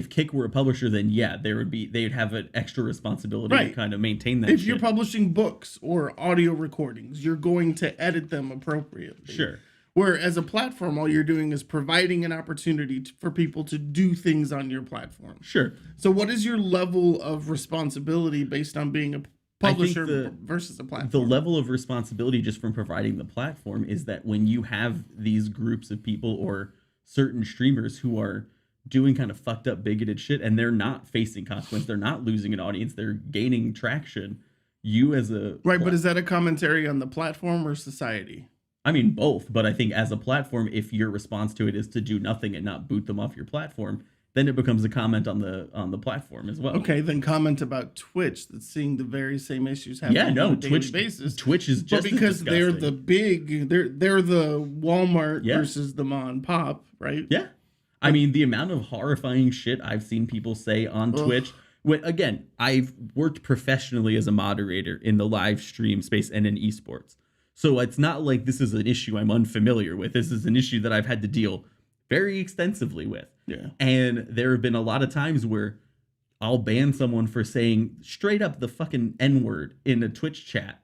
Kick were a publisher, then they'd have an extra responsibility to kind of maintain that. If you're publishing books or audio recordings, you're going to edit them appropriately. Sure. Where as a platform, all you're doing is providing an opportunity for people to do things on your platform. Sure. So what is your level of responsibility based on being a publisher versus a platform. The level of responsibility just from providing the platform is that when you have these groups of people or certain streamers who are doing kind of fucked up bigoted shit and they're not facing consequence, they're not losing an audience, they're gaining traction, you as a but is that a commentary on the platform or society? I mean both, but I think as a platform, if your response to it is to do nothing and not boot them off your platform, then it becomes a comment on the platform as well. Okay, then comment about Twitch that's seeing the very same issues happening on a daily basis. Twitch is just but because as they're disgusting. the big, they're the Walmart Yeah. versus the mom and pop, right? Yeah. I mean, the amount of horrifying shit I've seen people say on Twitch. When, again, I've worked professionally as a moderator in the live stream space and in esports. So it's not like this is an issue I'm unfamiliar with. This is an issue that I've had to deal very extensively with. Yeah. And there have been a lot of times where I'll ban someone for saying straight up the fucking N-word in a Twitch chat,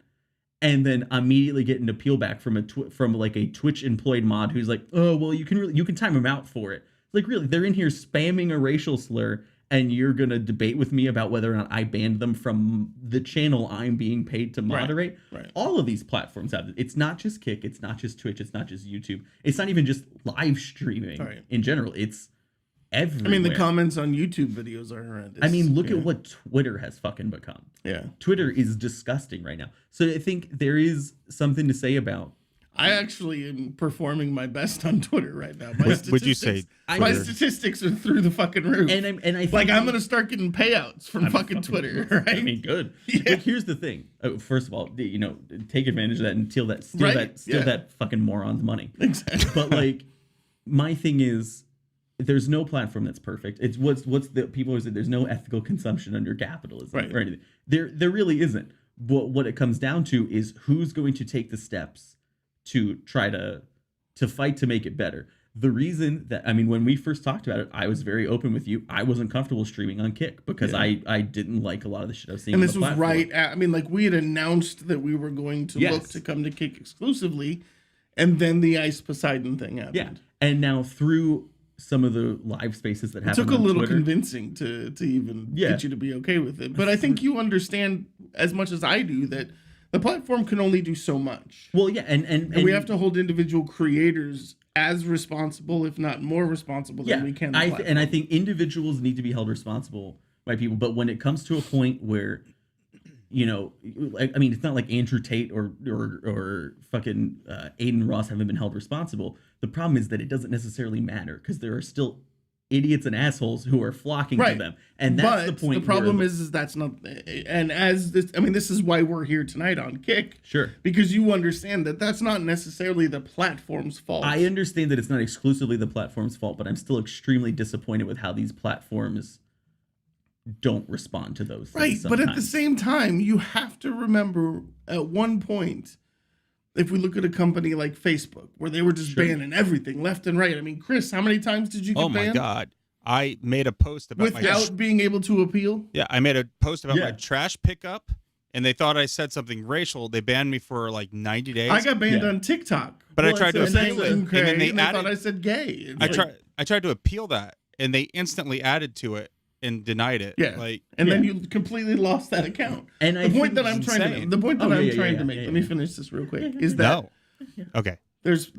and then immediately get an appeal back from from like a Twitch employed mod who's like, oh well, you can time them out for it. Like, really, they're in here spamming a racial slur, and you're gonna debate with me about whether or not I banned them from the channel I'm being paid to moderate. Right. All of these platforms have it. It's not just Kick, it's not just Twitch, it's not just YouTube, it's not even just live streaming in general. It's everywhere. I mean, the comments on YouTube videos are horrendous. I mean, look at what Twitter has fucking become. Yeah. Twitter is disgusting right now. So I think there is something to say about. I actually am performing my best on Twitter right now. My Would you say my Twitter? statistics are through the fucking roof? And I think like I'm gonna start getting payouts from fucking Twitter, right? I mean, good. Yeah. Like, here's the thing. First of all, take advantage of that and steal Right, that fucking moron's money. Exactly. But like, my thing is, there's no platform that's perfect. It's what's the people who say there's no ethical consumption under capitalism Right. or anything. There really isn't. But what it comes down to is who's going to take the steps to try to fight to make it better. The reason that, I mean, when we first talked about it, I was very open with you. I wasn't comfortable streaming on Kick because I didn't like a lot of the shit I was seeing. And on this the was platform. right at, I mean, like we had announced that we were going to Yes. look to come to Kick exclusively, and then the Ice Poseidon thing happened. Yeah, and now through some of the live spaces that It happened took a on little Twitter, convincing to even Yeah. get you to be okay with it. But I think you understand as much as I do that the platform can only do so much. Well, yeah, and And we have to hold individual creators as responsible, if not more responsible than we can. the platform. and I think individuals need to be held responsible by people. But when it comes to a point where, like, I mean, it's not like Andrew Tate or fucking Aiden Ross haven't been held responsible. The problem is that it doesn't necessarily matter because there are still idiots and assholes who are flocking to them, and that's the point. The problem is that's not. And as this, I mean, this is why we're here tonight on Kick. Sure. Because you understand that that's not necessarily the platform's fault. I understand that it's not exclusively the platform's fault, but I'm still extremely disappointed with how these platforms don't respond to those things. Right, but at the sometimes. same time, you have to remember at one point, if we look at a company like Facebook, where they were just banning everything left and right. I mean, Chris, how many times did you get Oh my banned? God. I made a post about Without being able to appeal? I made a post about Yeah. my trash pickup, and they thought I said something racial. They banned me for like 90 days. I got banned Yeah. on TikTok. But I Well, tried to it's And the they, same- appeal, and then they thought added. I said gay. It's like- I tried to appeal that, and they instantly added to it and denied it. Yeah. Like, And then you completely lost that account. And the I point think that I'm it's trying to insane. make, the point that Oh, I'm yeah, trying yeah, to make, yeah, let me yeah. finish this real quick, is that no. Okay, there's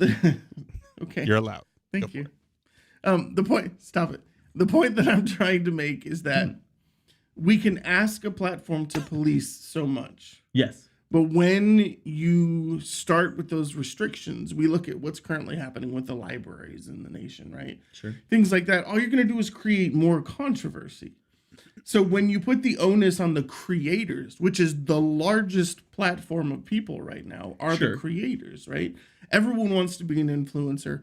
okay. you're allowed. Thank you. The point, stop it. The point that I'm trying to make is that we can ask a platform to police so much. Yes. But when you start with those restrictions, we look at what's currently happening with the libraries in the nation, right? Sure. Things like that. All you're going to do is create more controversy. So when you put the onus on the creators, which is the largest platform of people right now, are Sure. the creators, right? Everyone wants to be an influencer.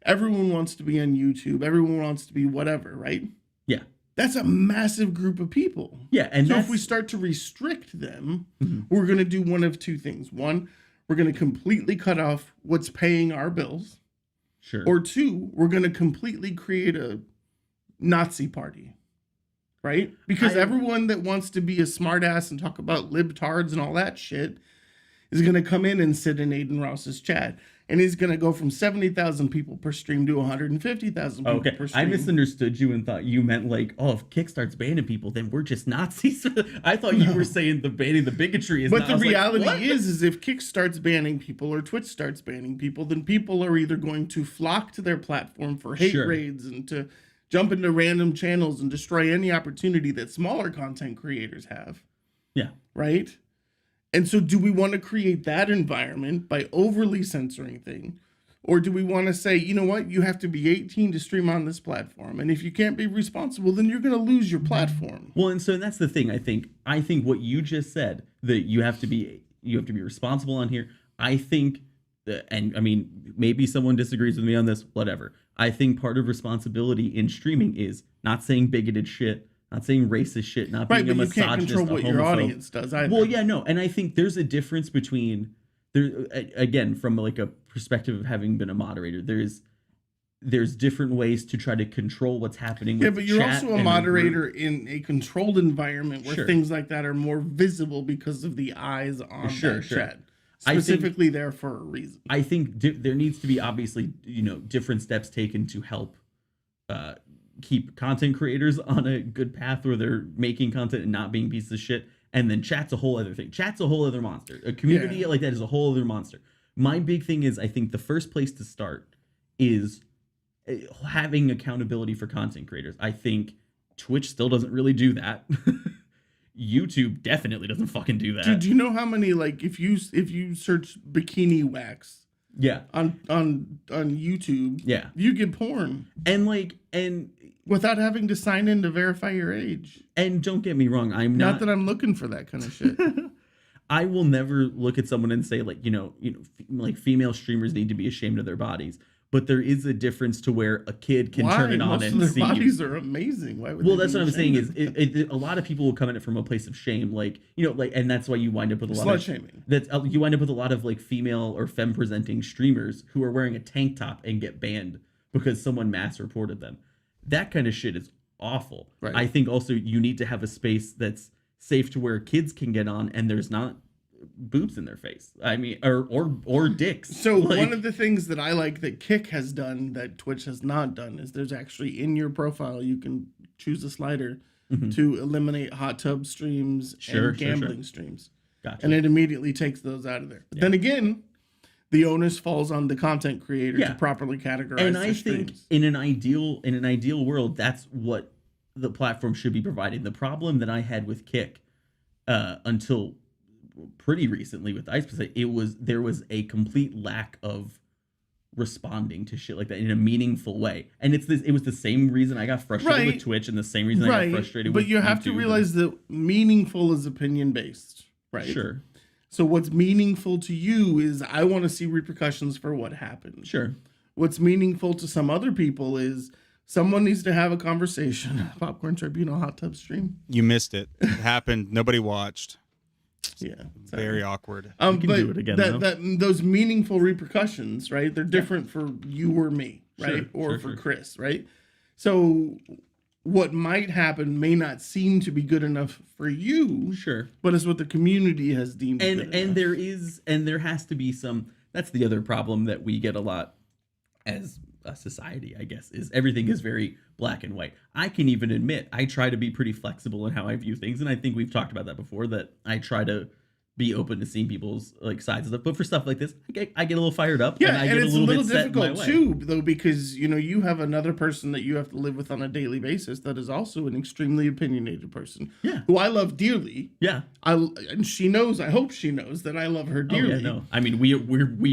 Everyone wants to be on YouTube. Everyone wants to be whatever, right? Yeah. That's a massive group of people. Yeah, and So that's if we start to restrict them, we're going to do one of two things. One, we're going to completely cut off what's paying our bills. sure. Or two, we're going to completely create a Nazi party. Right? Because everyone that wants to be a smartass and talk about libtards and all that shit is going to come in and sit in Aiden Ross's chat. and he's going to go from 70,000 people per stream to 150,000 people Okay, per stream. I misunderstood you and thought you meant like, oh, if Kick starts banning people, then we're just Nazis. I thought you were saying the banning the bigotry is. But not. the I was like, reality what? is if Kick starts banning people or Twitch starts banning people, then people are either going to flock to their platform for hate Sure. raids and to jump into random channels and destroy any opportunity that smaller content creators have, Yeah. right? And so do we want to create that environment by overly censoring things? Or do we want to say, you know what, you have to be 18 to stream on this platform. And if you can't be responsible, then you're going to lose your platform. Well, and so that's the thing. I think what you just said, that you have to be responsible on here. I think and I mean, maybe someone disagrees with me on this, whatever. I think part of responsibility in streaming is not saying bigoted shit, not saying racist shit, not being Right, a but you can't misogynist, control a what your homophobe. audience does either. Well, yeah, no, and I think there's a difference between there again from like a perspective of having been a moderator. There's different ways to try to control what's happening. Yeah, with but you're chat also a and moderator in a controlled environment where Sure. things like that are more visible because of the eyes on Sure, that sure. chat. I think- Specifically there for a reason. I think there needs to be obviously different steps taken to help keep content creators on a good path where they're making content and not being pieces of shit. And then chat's a whole other thing. Chat's a whole other monster. A community Yeah. like that is a whole other monster. My big thing is I think the first place to start is having accountability for content creators. I think Twitch still doesn't really do that. YouTube definitely doesn't fucking do that. Dude, do you know how many, like, if you search bikini wax Yeah. on YouTube, Yeah. you get porn And without having to sign in to verify your age. don't get me wrong, I'm Not not that I'm looking for that kind of shit. I will never look at someone and say like like female streamers need to be ashamed of their bodies, but there is a difference to where a kid can Why? turn it on Most and of their see. bodies are amazing. Why would Well, they that's be what I'm saying is ashamed of a lot of people will come at it from a place of shame, like and that's why you wind up with a lot slut of shaming? you wind up with a lot of like female or femme presenting streamers who are wearing a tank top and get banned because someone mass reported them. That kind of shit is awful. Right. I think also you need to have a space that's safe to where kids can get on and there's not boobs in their face. I mean, or dicks. So Like, one of the things that I like that Kick has done that Twitch has not done is there's actually in your profile you can choose a slider to eliminate hot tub streams Sure, and sure, gambling sure. streams, gotcha. and it immediately takes those out of there. But then again, the onus falls on the content creator Yeah. to properly categorize And their I think streams. in an ideal world, that's what the platform should be providing. The problem that I had with Kick until pretty recently with Ice Pacific, there was a complete lack of responding to shit like that in a meaningful way. And it was the same reason I got frustrated Right. with Twitch and the same reason I Right, got frustrated but with you have to YouTube. realize that meaningful is opinion based, right? Sure. So what's meaningful to you is I want to see repercussions for what happened. Sure. What's meaningful to some other people is someone needs to have a conversation. Popcorn Tribunal hot tub stream. You missed it. It happened. Nobody watched. Yeah. Very awkward. We can but do it again, though. those meaningful repercussions, right? They're different for you or me, right? Sure, Or sure, for sure. Chris, right? So what might happen may not seem to be good enough for you, Sure. but it's what the community has deemed good And enough. there has to be some. That's the other problem that we get a lot as a society, I guess, is everything is very black and white. I can even admit I try to be pretty flexible in how I view things, and I think we've talked about that before, that I try to be open to seeing people's like sides of stuff. But for stuff like this, I get a little fired up. Yeah, and I and get it's a little bit difficult set in my way. too, though, because you have another person that you have to live with on a daily basis that is also an extremely opinionated person. Yeah. who I love dearly. Yeah. And she knows. I hope she knows that I love her Oh, dearly. yeah, no. I mean, we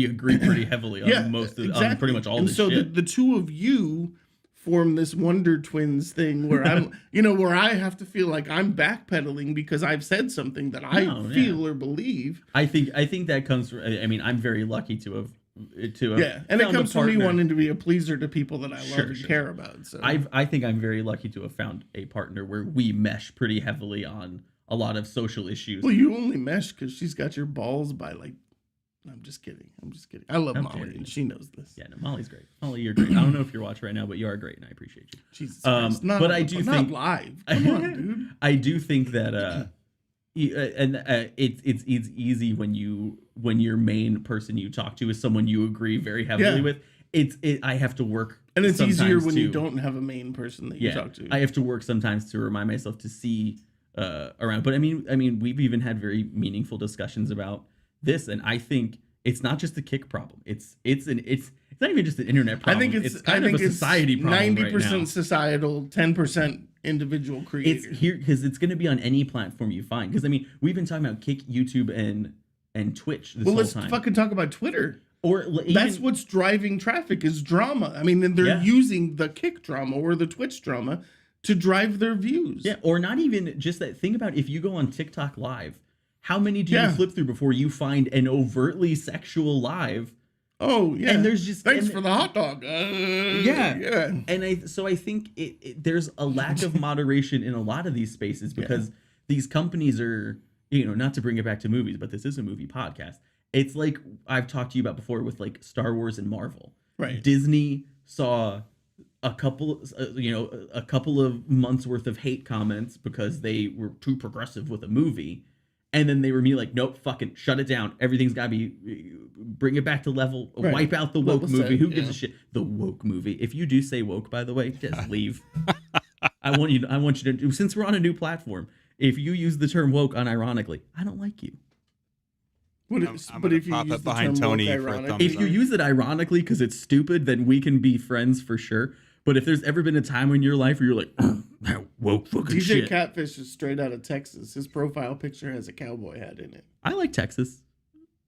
agree pretty heavily on on pretty much all and this so shit. the two of you form this Wonder Twins thing where I'm, where I have to feel like I'm backpedaling because I've said something that I No, yeah. feel or believe. I think that comes from. I mean, I'm very lucky to have Yeah, and it found a comes from me partner. wanting to be a pleaser to people that I love Sure, and sure. care about. So I think I'm very lucky to have found a partner where we mesh pretty heavily on a lot of social issues. well, you only mesh because she's got your balls by like. I'm just kidding. I love How Molly, dare you. and she knows this. Yeah, no, Molly's great. Molly, you're great. I don't know if you're watching right now, but you are great, and I appreciate you. Jesus Um, Christ. Not, but I do not think- live. Come on, dude. I do think that It's easy when your main person you talk to is someone you agree very heavily Yeah. with. I have to work, And it's easier sometimes when you to- don't have a main person that you talk to. I have to work sometimes to remind myself to see around. But I mean, we've even had very meaningful discussions about this, and I think it's not just a Kick problem. It's not even just an internet problem. I think it's kind of a society problem 90% right now. societal, 10% individual creator. It's here because it's going to be on any platform you find. Because I mean, we've been talking about Kick, YouTube, and Twitch this Well, whole let's time. fucking talk about Twitter. Or That's what's driving traffic is drama. I mean, and they're Yeah. using the Kick drama or the Twitch drama to drive their views. Yeah, or not even just that. Think about if you go on TikTok Live, how many do Yeah. you flip through before you find an overtly sexual live? Oh, yeah. And there's just- thanks and- for the hot dog. Yeah. And I think there's a lack of moderation in a lot of these spaces because these companies are, not to bring it back to movies, but this is a movie podcast. It's like I've talked to you about before with like Star Wars and Marvel. Right. Disney saw a couple of months worth of hate comments because they were too progressive with a movie. And then they were me like, nope, fucking shut it down. Everything's got to be, bring it back to level, Right. wipe out the woke Level movie. set, Who gives yeah. a shit? The woke movie. If you do say woke, by the way, just leave. I want you to, since we're on a new platform, if you use the term woke unironically, I don't like you. But, I'm but gonna if you pop use it the behind term Tony woke for a ironic- thumbs If you use it ironically because it's stupid, then we can be friends for sure. But if there's ever been a time in your life where you're like, that woke fucking DJ shit. Catfish is straight out of Texas. His profile picture has a cowboy hat in it. I like Texas.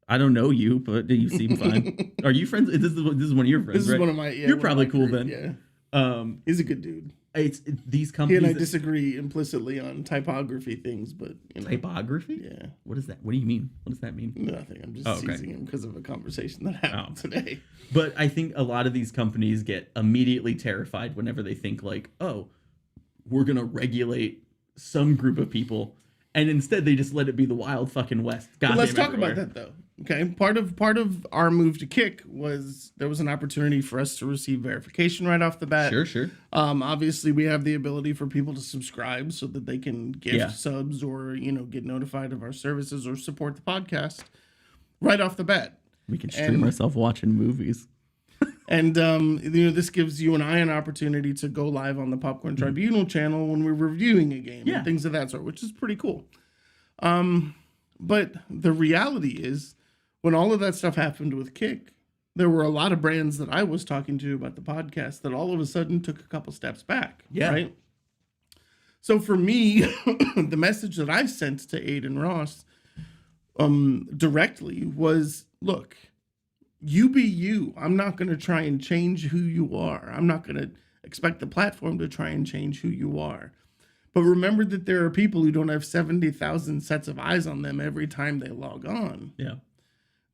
I don't know you, but you seem fine. Are you friends? This is one of your friends, This is right? one of my. You're one probably of my cool crew- then. Yeah, he's a good dude. These He companies. and I disagree implicitly on typography things, but Typography? Yeah, What is that? What do you mean? What does that mean? nothing. I'm just Oh, okay. teasing him because of a conversation that happened today. But I think a lot of these companies get immediately terrified whenever they think like, oh, we're gonna regulate some group of people, and instead they just let it be the wild fucking west. But let's Goddamn talk everywhere. about that though. Okay, part of our move to Kick was there was an opportunity for us to receive verification right off the bat. Sure. Obviously, we have the ability for people to subscribe so that they can gift Yeah. subs or get notified of our services or support the podcast right off the bat. We can stream And- ourselves watching movies. And this gives you and I an opportunity to go live on the Popcorn Tribunal channel when we're reviewing a game Yeah. and things of that sort, which is pretty cool. But the reality is, when all of that stuff happened with Kick, there were a lot of brands that I was talking to about the podcast that all of a sudden took a couple steps back. Yeah. Right. So for me, the message that I sent to Aiden Ross directly was, look, you be you. I'm not going to try and change who you are. I'm not going to expect the platform to try and change who you are. But remember that there are people who don't have 70,000 sets of eyes on them every time they log on Yeah.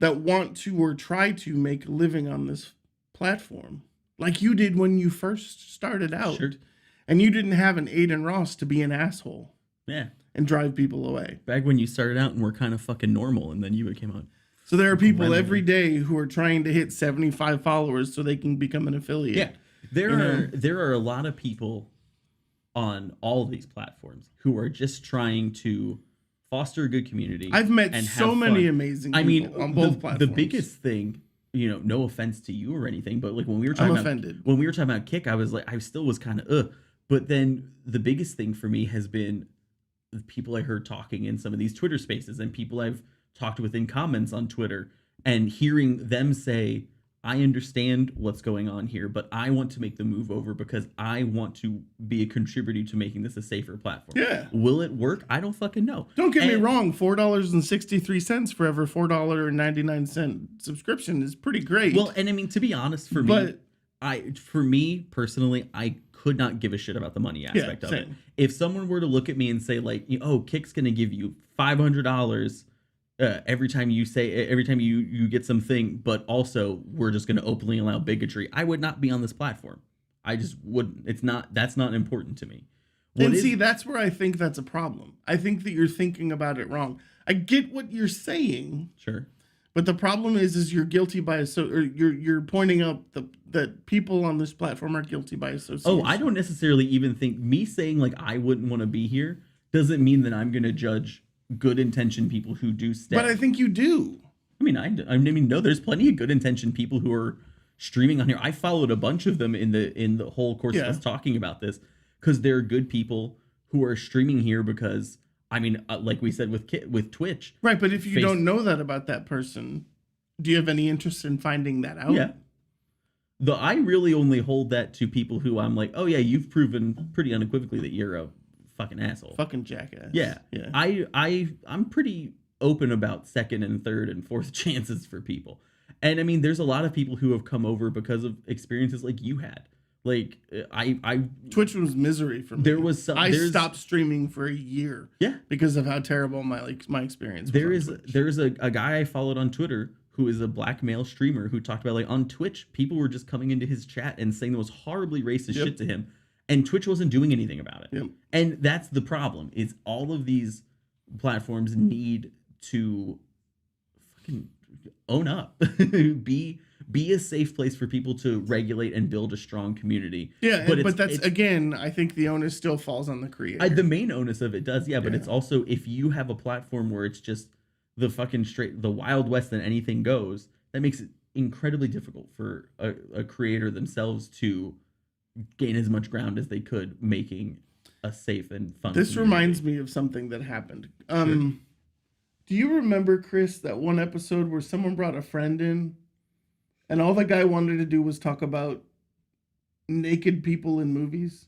that want to or try to make a living on this platform like you did when you first started out. Sure. And you didn't have an Aiden Ross to be an asshole Yeah. and drive people away. Back when you started out and were kind of fucking normal, and then you became out. So there are people Randomly. every day who are trying to hit 75 followers so they can become an affiliate. Yeah. There are a lot of people on all of these platforms who are just trying to foster a good community. I've met and so have many fun. amazing I people mean, on both the platforms. biggest thing, no offense to you or anything, but like when we were I'm talking about offended. when we were talking about Kick, I was like, I still was kind of but then the biggest thing for me has been the people I heard talking in some of these Twitter spaces and people I've talked with in comments on Twitter and hearing them say, I understand what's going on here, but I want to make the move over because I want to be a contributor to making this a safer platform. Yeah. Will it work? I don't fucking know. Don't get me And- wrong, $4.63 for every $4.99 subscription is pretty great. Well, and I mean, to be honest, for me personally, I could not give a shit about the money aspect of it. same. If someone were to look at me and say like, oh, Kick's gonna give you $500 every time you get something, but also we're just gonna openly allow bigotry, I would not be on this platform. I just wouldn't. That's not important to me. and see, that's where I think that's a problem. I think that you're thinking about it wrong. I get what you're saying, Sure. but the problem is you're guilty by or you're pointing out that people on this platform are guilty by association. Oh, I don't necessarily even think me saying like I wouldn't want to be here doesn't mean that I'm going to judge good intentioned people who do stay. But I think you do. I mean, no, there's plenty of good intentioned people who are streaming on here. I followed a bunch of them in the whole course of us talking about this, because they're good people who are streaming here because, I mean, like we said with Twitch. Right, but if you don't know that about that person, do you have any interest in finding that out? Yeah. I really only hold that to people who I'm like, oh yeah, you've proven pretty unequivocally that you're a fucking asshole. Fucking jackass. Yeah. Yeah. I'm pretty open about second and third and fourth chances for people. And I mean, there's a lot of people who have come over because of experiences like you had. Like Twitch was misery for me. There was some. I stopped streaming for a year. Yeah. Because of how terrible my experience was. There's a guy I followed on Twitter who is a black male streamer who talked about, like, on Twitch, people were just coming into his chat and saying the most horribly racist shit to him, and Twitch wasn't doing anything about it. Yep. And that's the problem. Is all of these platforms need to fucking own up. be a safe place for people to regulate and build a strong community. Yeah, but that's, again, I think the onus still falls on the creator. The main onus of it does, but it's also, if you have a platform where it's just the fucking the Wild West and anything goes, that makes it incredibly difficult for a creator themselves to gain as much ground as they could, making a safe and fun This community. reminds me of something that happened. Do you remember, Chris, that one episode where someone brought a friend in and all the guy wanted to do was talk about naked people in movies?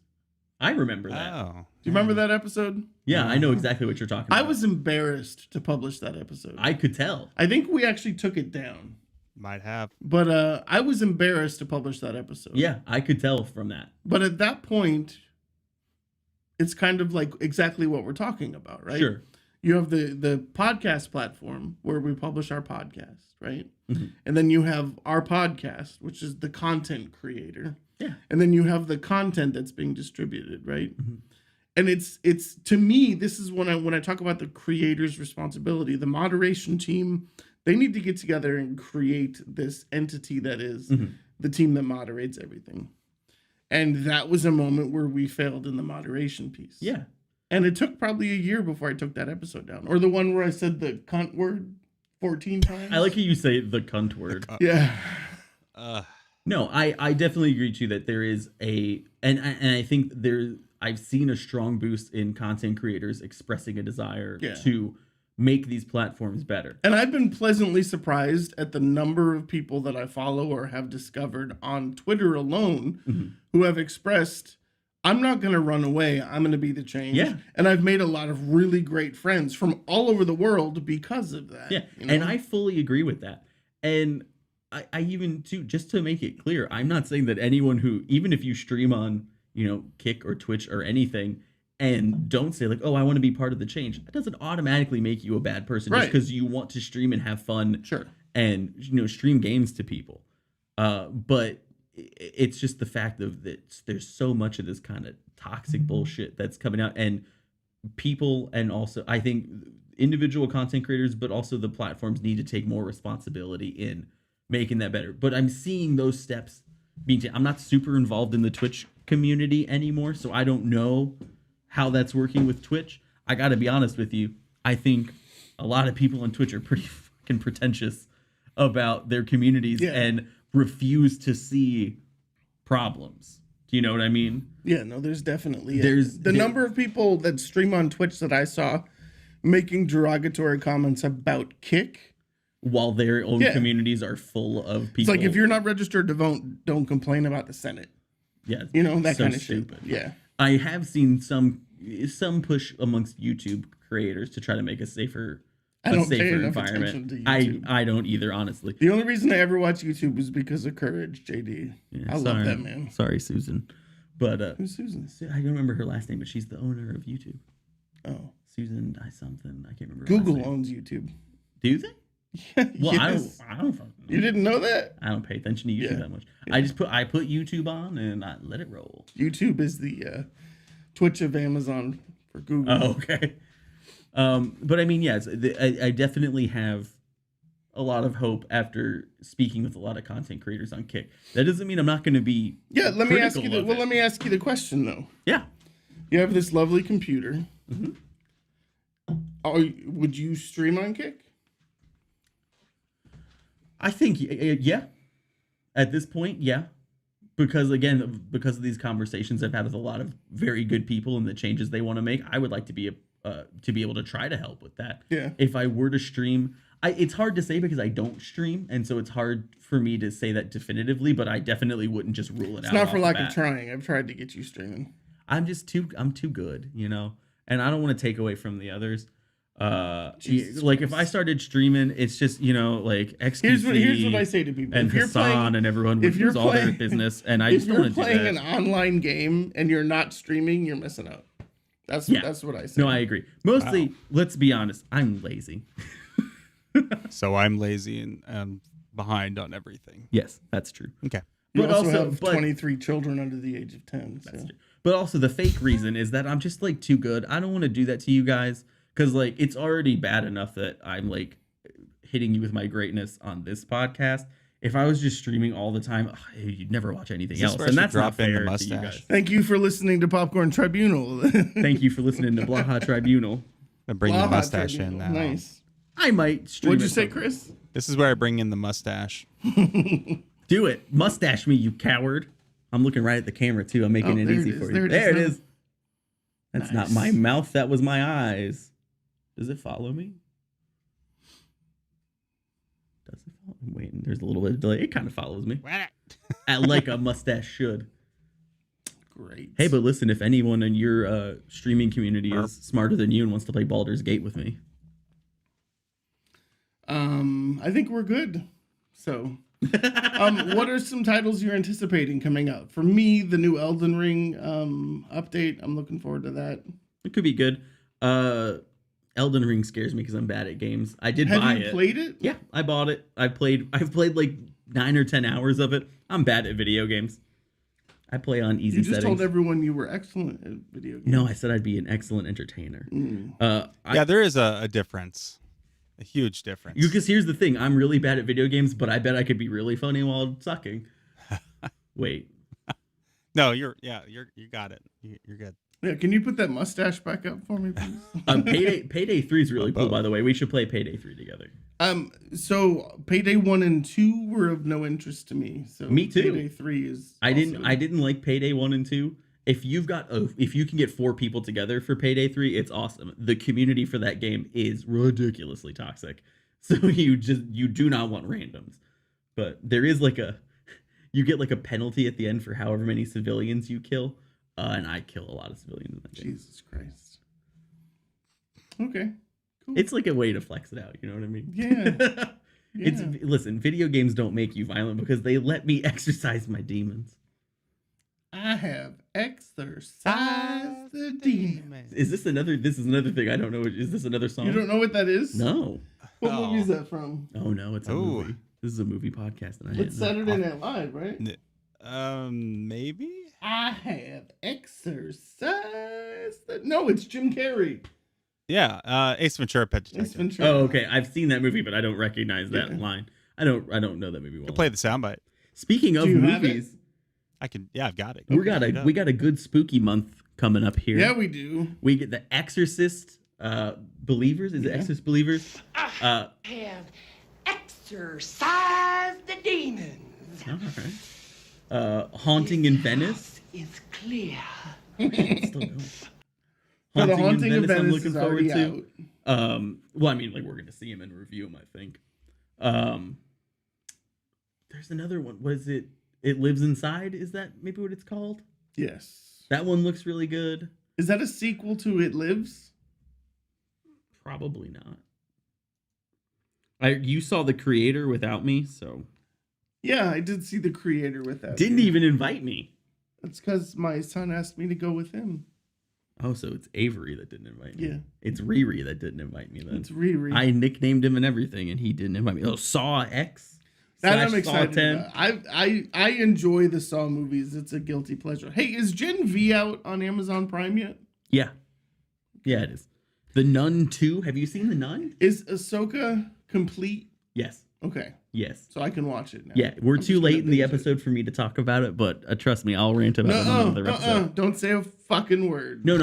I remember that. Oh. Do you remember that episode? Yeah, I know exactly what you're talking about. I was embarrassed to publish that episode. I could tell. I think we actually took it down. Might have. But I was embarrassed to publish that episode. Yeah, I could tell from that. But at that point, it's kind of like exactly what we're talking about, right? Sure. You have the podcast platform where we publish our podcast, right? Mm-hmm. And then you have our podcast, which is the content creator. Yeah. And then you have the content that's being distributed, right? Mm-hmm. And it's to me, this is when I talk about the creator's responsibility, the moderation team, they need to get together and create this entity that is the team that moderates everything. And that was a moment where we failed in the moderation piece. Yeah. And it took probably a year before I took that episode down. Or the one where I said the cunt word 14 times. I like how you say the cunt word. Yeah. No, I definitely agree too that there is and I think I've seen a strong boost in content creators expressing a desire to make these platforms better. And I've been pleasantly surprised at the number of people that I follow or have discovered on Twitter alone who have expressed, I'm not going to run away. I'm going to be the change. Yeah. And I've made a lot of really great friends from all over the world because of that. Yeah. You know? And I fully agree with that. And I even too, just to make it clear, I'm not saying that anyone who, even if you stream on, Kick or Twitch or anything, and don't say like, oh, I want to be part of the change, that doesn't automatically make you a bad person just because you want to stream and have fun and stream games to people. But it's just the fact of that there's so much of this kind of toxic bullshit that's coming out, and people, and also I think individual content creators, but also the platforms need to take more responsibility in making that better. But I'm seeing those steps being I'm not super involved in the Twitch community anymore, so I don't know how that's working with Twitch. I gotta be honest with you, I think a lot of people on Twitch are pretty fucking pretentious about their communities and refuse to see problems. Do you know what I mean? Yeah, no, there's definitely the number of people that stream on Twitch that I saw making derogatory comments about Kick, while their own communities are full of people. It's like, if you're not registered to vote, don't complain about the Senate. Yeah, that so kind of stupid. shit. Yeah, I have seen some push amongst YouTube creators to try to make a safer environment. I don't either, honestly. The only reason I ever watch YouTube was because of Courage, JD. I love that man. Sorry, Susan. But who's Susan? I don't remember her last name, but she's the owner of YouTube. Oh, Susan something. I can't remember. Google owns YouTube. Do they? Well, yes. I don't fucking know. You didn't know that? I don't pay attention to YouTube that much. Yeah. I put YouTube on and I let it roll. YouTube is the Twitch of Amazon for Google. Oh, okay. But I mean, yes, I definitely have a lot of hope after speaking with a lot of content creators on Kick. That doesn't mean I'm not going to be let me ask you let me ask you the question though. Yeah. You have this lovely computer. Would you stream on Kick? I think yeah. At this point, yeah. Because because of these conversations I've had with a lot of very good people and the changes they want to make, I would like to be able to try to help with that. Yeah. If I were to stream, it's hard to say because I don't stream, and so it's hard for me to say that definitively. But I definitely wouldn't just rule it out. It's not for off lack the of bat. trying. I've tried to get you streaming. I'm too good, you know, and I don't want to take away from the others. Jesus Like if Christ. I started streaming, it's just, you know, like XQC Here's what I say to people. and If you're Hassan playing- and everyone if would you're lose all their playing- business, and I if just don't you're want to do playing that. an online game and you're not streaming, you're missing out. That's what I say. No, I agree. Mostly, let's be honest, I'm lazy. So I'm lazy and behind on everything. Yes, that's true. Okay. You But also, also- have but- 23 children under the age of 10. So. But also the fake reason is that I'm just like too good. I don't want to do that to you guys because like it's already bad enough that I'm like hitting you with my greatness on this podcast. If I was just streaming all the time, you'd never watch anything Is this else, where I and should that's not drop in the fair to you mustache? guys. Thank you for listening to Popcorn Tribunal. Thank you for listening to Blaha Tribunal. I bring the Blaha mustache in Tribunal. now. Nice. I might stream. What'd you at say, some point. Chris? This is where I bring in the mustache. Do it. Mustache me, you coward. I'm looking right at the camera too. I'm making Oh, it there easy it is. for you. There it There it is. is. That's Nice. not my mouth. That was my eyes. Does it follow me? Does it follow? Wait, there's a little bit of delay. It kind of follows me. Like a mustache should. Great. Hey, but listen, if anyone in your streaming community is smarter than you and wants to play Baldur's Gate with me, I think we're good. So, what are some titles you're anticipating coming out? For me, the new Elden Ring update. I'm looking forward to that. it could be good. Elden Ring scares me because I'm bad at games. I did buy Have you it. played it? Yeah, I bought it. I've played like 9 or 10 hours of it. I'm bad at video games. I play on easy You just settings. told everyone you were excellent at video games. No, I said I'd be an excellent entertainer. Yeah, there is a difference. A huge difference. Because here's the thing: I'm really bad at video games, but I bet I could be really funny while sucking. Wait, No, you got it. You're good. Yeah, can you put that mustache back up for me, please? Payday 3 is really cool, by the way. We should play Payday 3 together. So Payday 1 and 2 were of no interest to me. So Me too. Payday 3 is. I also- didn't like Payday 1 and 2. If you can get 4 people together for Payday 3, it's awesome. The community for that game is ridiculously toxic. So you do not want randoms. But there is you get like a penalty at the end for however many civilians you kill. And I kill a lot of civilians in that game. Jesus Christ. Okay. Cool. It's like a way to flex it out, you know what I mean? Yeah. Listen, video games don't make you violent because they let me exercise my demons. I have exorcised the demon. This is another thing I don't know. Is this another song? You don't know what that is? No. What Oh. movie is that from? Oh no, it's a Ooh. movie. This is a movie podcast, and I It's didn't know. Saturday Night Live, right? Maybe. I have exorcised the... No, it's Jim Carrey. Yeah, Ace Ventura: Pet Detective. Ace Ventura. Oh, okay. I've seen that movie, but I don't recognize that Yeah. line. I don't know that movie well. You play the soundbite. Speaking of Do you have movies, I can. Yeah, I've got it. we got a good spooky month coming up here. Yeah, we do. We get the Exorcist believers. Is it Exorcist believers? have exorcised the demons. All right. Haunting in Venice. Is clear. Still going. So the Haunting of I'm Venice looking is forward already to. out. Well, I mean, like we're gonna see him and review him, I think. There's another one. What is it? It Lives Inside. Is that maybe what it's called? Yes. That one looks really good. Is that a sequel to It Lives? Probably not. You saw The Creator without me, so Yeah, I did see the creator with that. didn't even invite me. That's because my son asked me to go with him. Oh, so it's Avery that didn't invite me. Yeah. It's Riri that didn't invite me then. It's Riri. I nicknamed him and everything, and he didn't invite me. Oh, Saw X. That / I'm Saw excited 10. about. I enjoy the Saw movies. It's a guilty pleasure. Hey, is Gen V out on Amazon Prime yet? Yeah. Yeah, it is. The Nun 2. Have you seen The Nun? Is Ahsoka complete? Yes. Okay, Yes. so I can watch it now. Yeah, we're I'm too just late gonna in the binge it. episode for me to talk about it, but trust me, I'll rant about it on another episode. Don't say a fucking word. No,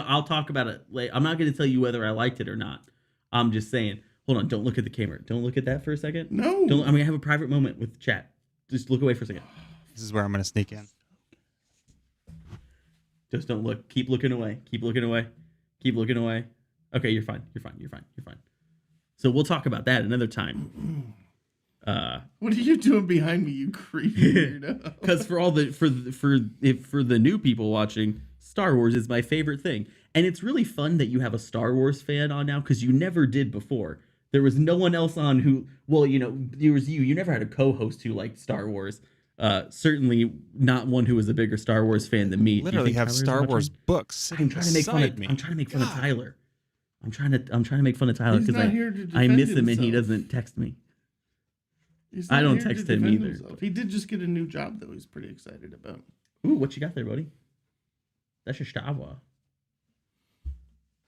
I'll talk about it later. I'm not gonna tell you whether I liked it or not. I'm just saying, hold on, don't look at the camera. Don't look at that for a second. No. I'm gonna have a private moment with chat. Just look away for a second. This is where I'm going to sneak in. Just don't look. Keep looking away. Keep looking away. Keep looking away. Okay, you're fine. You're fine. You're fine. You're fine. So we'll talk about that another time. What are you doing behind me, you creepy weirdo? Because for all the for the new people watching, Star Wars is my favorite thing, and it's really fun that you have a Star Wars fan on now because you never did before. There was no one else on who, well, you know, there was you. You never had a co-host who liked Star Wars. Certainly not one who was a bigger Star Wars fan than me. Do you Literally think have Tyler's Star watching? Wars books I'm trying to make fun of. me. I'm trying to make fun of Tyler. I'm trying to make fun of Tyler He's because not here to I defend miss him and he himself. doesn't text me. He's I not don't here to text him defend either, himself. but- He did just get a new job that he's pretty excited about. Ooh, what you got there, buddy? That's your Star Wars.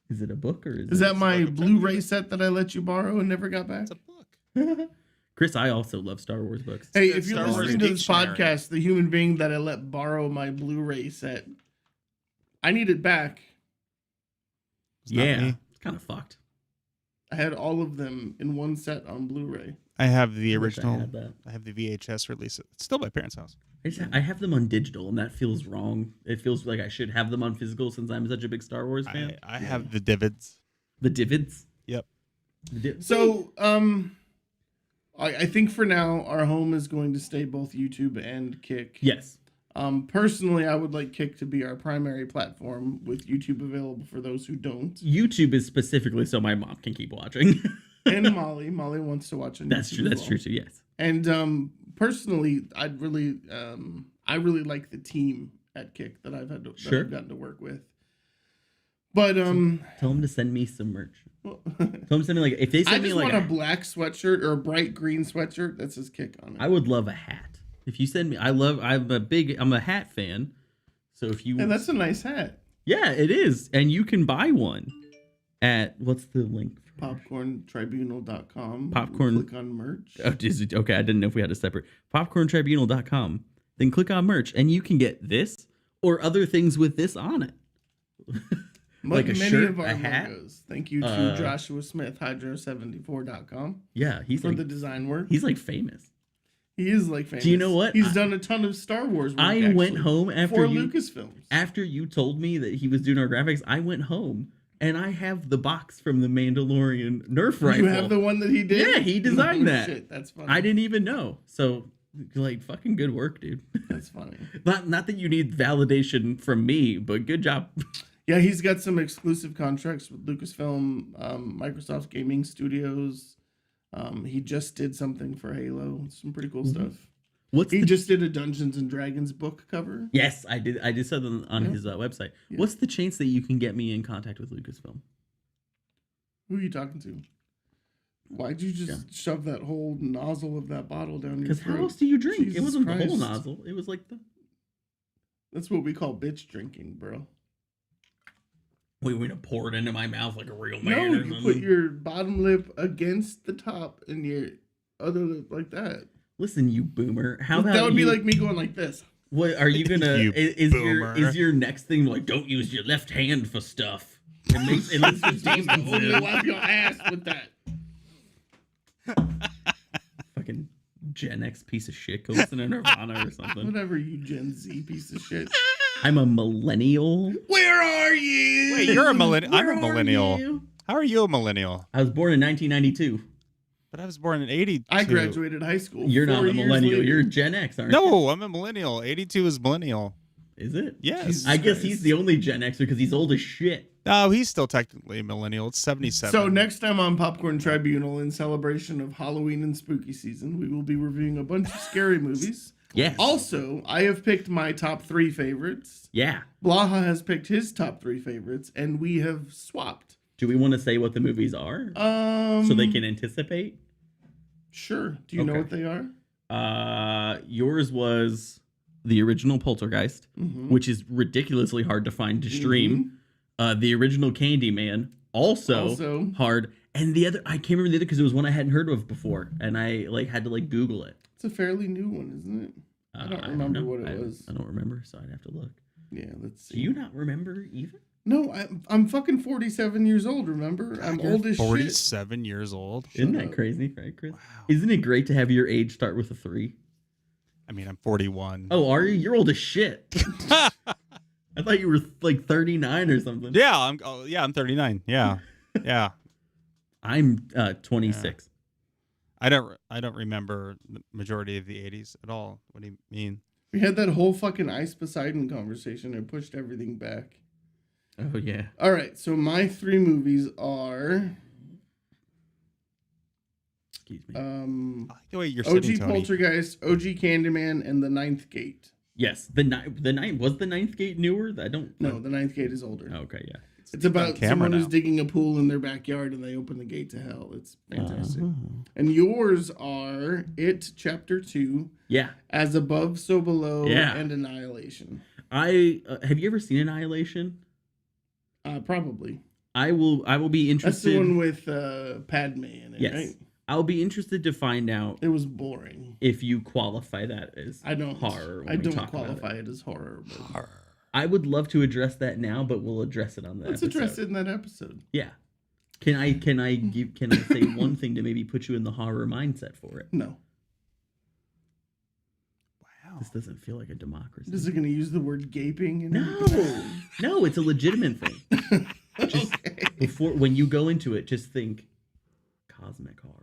Is it a book or Is that my Blu-ray set that I let you borrow and never got back? It's a book. Chris, I also love Star Wars books. Hey, It's if you're Star Wars listening to this Dictionary. podcast, the human being that I let borrow my Blu-ray set, I need it back. It's not Yeah, me. it's kind of fucked. I had all of them in one set on Blu-ray. I have the I wish I original. had that. I have the VHS release. It's still at my parents' house. I have them on digital, and that feels wrong. It feels like I should have them on physical since I'm such a big Star Wars fan. I have the divots. The divots. Yep. So, I think for now our home is going to stay both YouTube and Kick. Yes. Personally, I would like Kick to be our primary platform with YouTube available for those who don't. YouTube is specifically so my mom can keep watching. And Molly wants to watch on That's YouTube true. as That's well. true too. Yes. And personally, I really like the team at Kick that I've had to, that Sure. I've gotten to work with. But Tell them to send me some merch. well, Tell them to send me if they I send me just like want a black sweatshirt or a bright green sweatshirt that says Kick on it. I would love a hat. If you send me, I'm a hat fan. So if you, And that's a nice hat. yeah, it is, and you can buy one at what's the link? PopcornTribunal.com. Popcorn- Click on merch. Oh, okay, I didn't know if we had a separate popcorntribunal.com. Then click on merch, and you can get this or other things with this on it. like a Many shirt, of our a hat. logos. Thank you to Joshua Smith, Hydro74.com Yeah, he's for like the design work. he's like famous. He is like famous. Do you know what? He's done a ton of Star Wars work. I went actually, home after for you Lucasfilms. told me that he was doing our graphics. I went home and I have the box from the Mandalorian Nerf rifle. You have the one that he did? Yeah, he designed Oh, that. Shit, that's funny. I didn't even know. So, like, fucking good work, dude. That's funny. not that you need validation from me, but good job. Yeah, he's got some exclusive contracts with Lucasfilm, Microsoft Gaming Studios. He just did something for Halo. Some pretty cool stuff. What's He the just did a Dungeons and Dragons book cover. Yes, I did. I did saw them on his website. Yeah. What's the chance that you can get me in contact with Lucasfilm? Who are you talking to? Why'd you just shove that whole nozzle of that bottle down your Because throat? how else do you drink? It Jesus wasn't the whole Christ. nozzle. It was like the. That's what we call bitch drinking, bro. Wait, we're gonna pour it into my mouth like a real No, man. or you put something? your bottom lip against the top and your other lip like that. Listen, you boomer. How about That would be you- like me going like this. What are you gonna? You is boomer. your next thing like? Don't use your left hand for stuff. It lets your demons Only in. wipe your ass with that. Fucking Gen X piece of shit. Go listen to Nirvana or something. Whatever, you Gen Z piece of shit. I'm a millennial. Where are you? Wait, you're a millennial. I'm Where a are millennial. you? How are you a millennial? I was born in 1992. But I was born in 82. I graduated high school. You're 4 not a years millennial. later. You're a Gen X, aren't you? No, I'm a millennial. 82 is millennial. Is it? Yes. Jesus I guess Christ. he's the only Gen Xer because he's old as shit. No, he's still technically a millennial. It's 77. So next time on Popcorn Tribunal, in celebration of Halloween and spooky season, we will be reviewing a bunch of scary movies. Yes. Also, I have picked my top 3 favorites. Yeah. Blaha has picked his top 3 favorites, and we have swapped. Do we want to say what the movies are so they can anticipate? Sure. Do you know Okay. what they are? Yours was the original Poltergeist, Mhm. which is ridiculously hard to find to stream. The original Candyman, also Also. hard. And the other, I can't remember the other because it was one I hadn't heard of before, and I like had to like Google it. It's a fairly new one, isn't it? I don't remember know. what it was. I don't remember, so I'd have to look. Yeah, let's see. Do you not remember either? No, I'm fucking 47 years old. Remember, I'm old as shit. 47 years old. Isn't Shut that up. crazy, right, Chris? Isn't it great to have your age start with a 3? I mean, I'm 41. Oh, are you? You're old as shit. I thought you were like 39 or something. Yeah, I'm 39. Yeah. Yeah. I'm 26. I don't remember the majority of the 80s at all. What do you mean? We had that whole fucking Ice Poseidon conversation and pushed everything back. Oh yeah. All right, so my 3 movies are Excuse me. I like the way you're OG sitting, Tony. Poltergeist, OG Candyman, and The Ninth Gate. Yes, the ninth was the ninth gate newer. I don't. No, The Ninth Gate is older. Okay, yeah. It's about camera someone who's now. digging a pool in their backyard and they open the gate to hell. It's fantastic. Uh-huh. And yours are It Chapter 2, Yeah, As Above, So Below, Yeah. and Annihilation. I have you ever seen Annihilation? Probably. I will be That's the interested. one with Padme in it, Yes, right? I'll be interested to find out It was boring. if you qualify that as I don't horror. I when we don't talk about qualify it as horror. But I would love to address that now, but we'll address it on the let's episode. address it in that episode. Yeah. Can I say one thing to maybe put you in the horror mindset for it? No. Wow. This doesn't feel like a democracy. Is it going to use the word gaping? In No, no, it's a legitimate thing. Just Okay. before when you go into it, just think cosmic horror,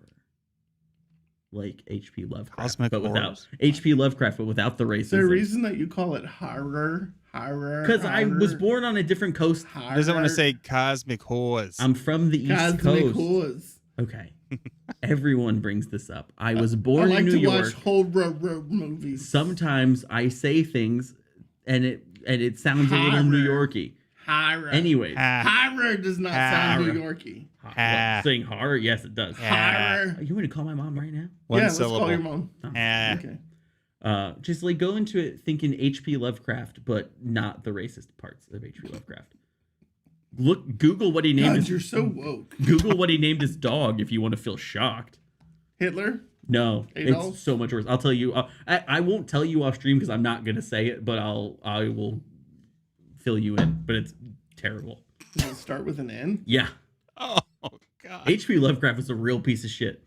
like H.P. Lovecraft, Cosmic but without horrors. H.P. Lovecraft, but without the Is there a racism. reason that you call it horror? Because I was born on a different coast. He doesn't want to say cosmic horrors. I'm from the East Cosmic Coast. horrors. Okay, everyone brings this up. I was I born like in New to York. watch horror movies. Sometimes I say things, and it sounds a little New Horror. Yorky. Horror. Anyways, Horror does not sound New Horror. Yorky. saying horror, yes, it does. Horror. You want to call my mom right now? One yeah, let's syllable. call your mom. Okay. Just like go into it thinking H.P. Lovecraft, but not the racist parts of H.P. Lovecraft. Google what he named. God, you're so woke. Google what he named his dog if you want to feel shocked. Hitler? No, Adolf? it's so much worse. I'll tell you. I won't tell you off stream because I'm not gonna say it, but I will fill you in. But it's terrible. Does it start with an N? Yeah, Oh God. H.P. Lovecraft was a real piece of shit.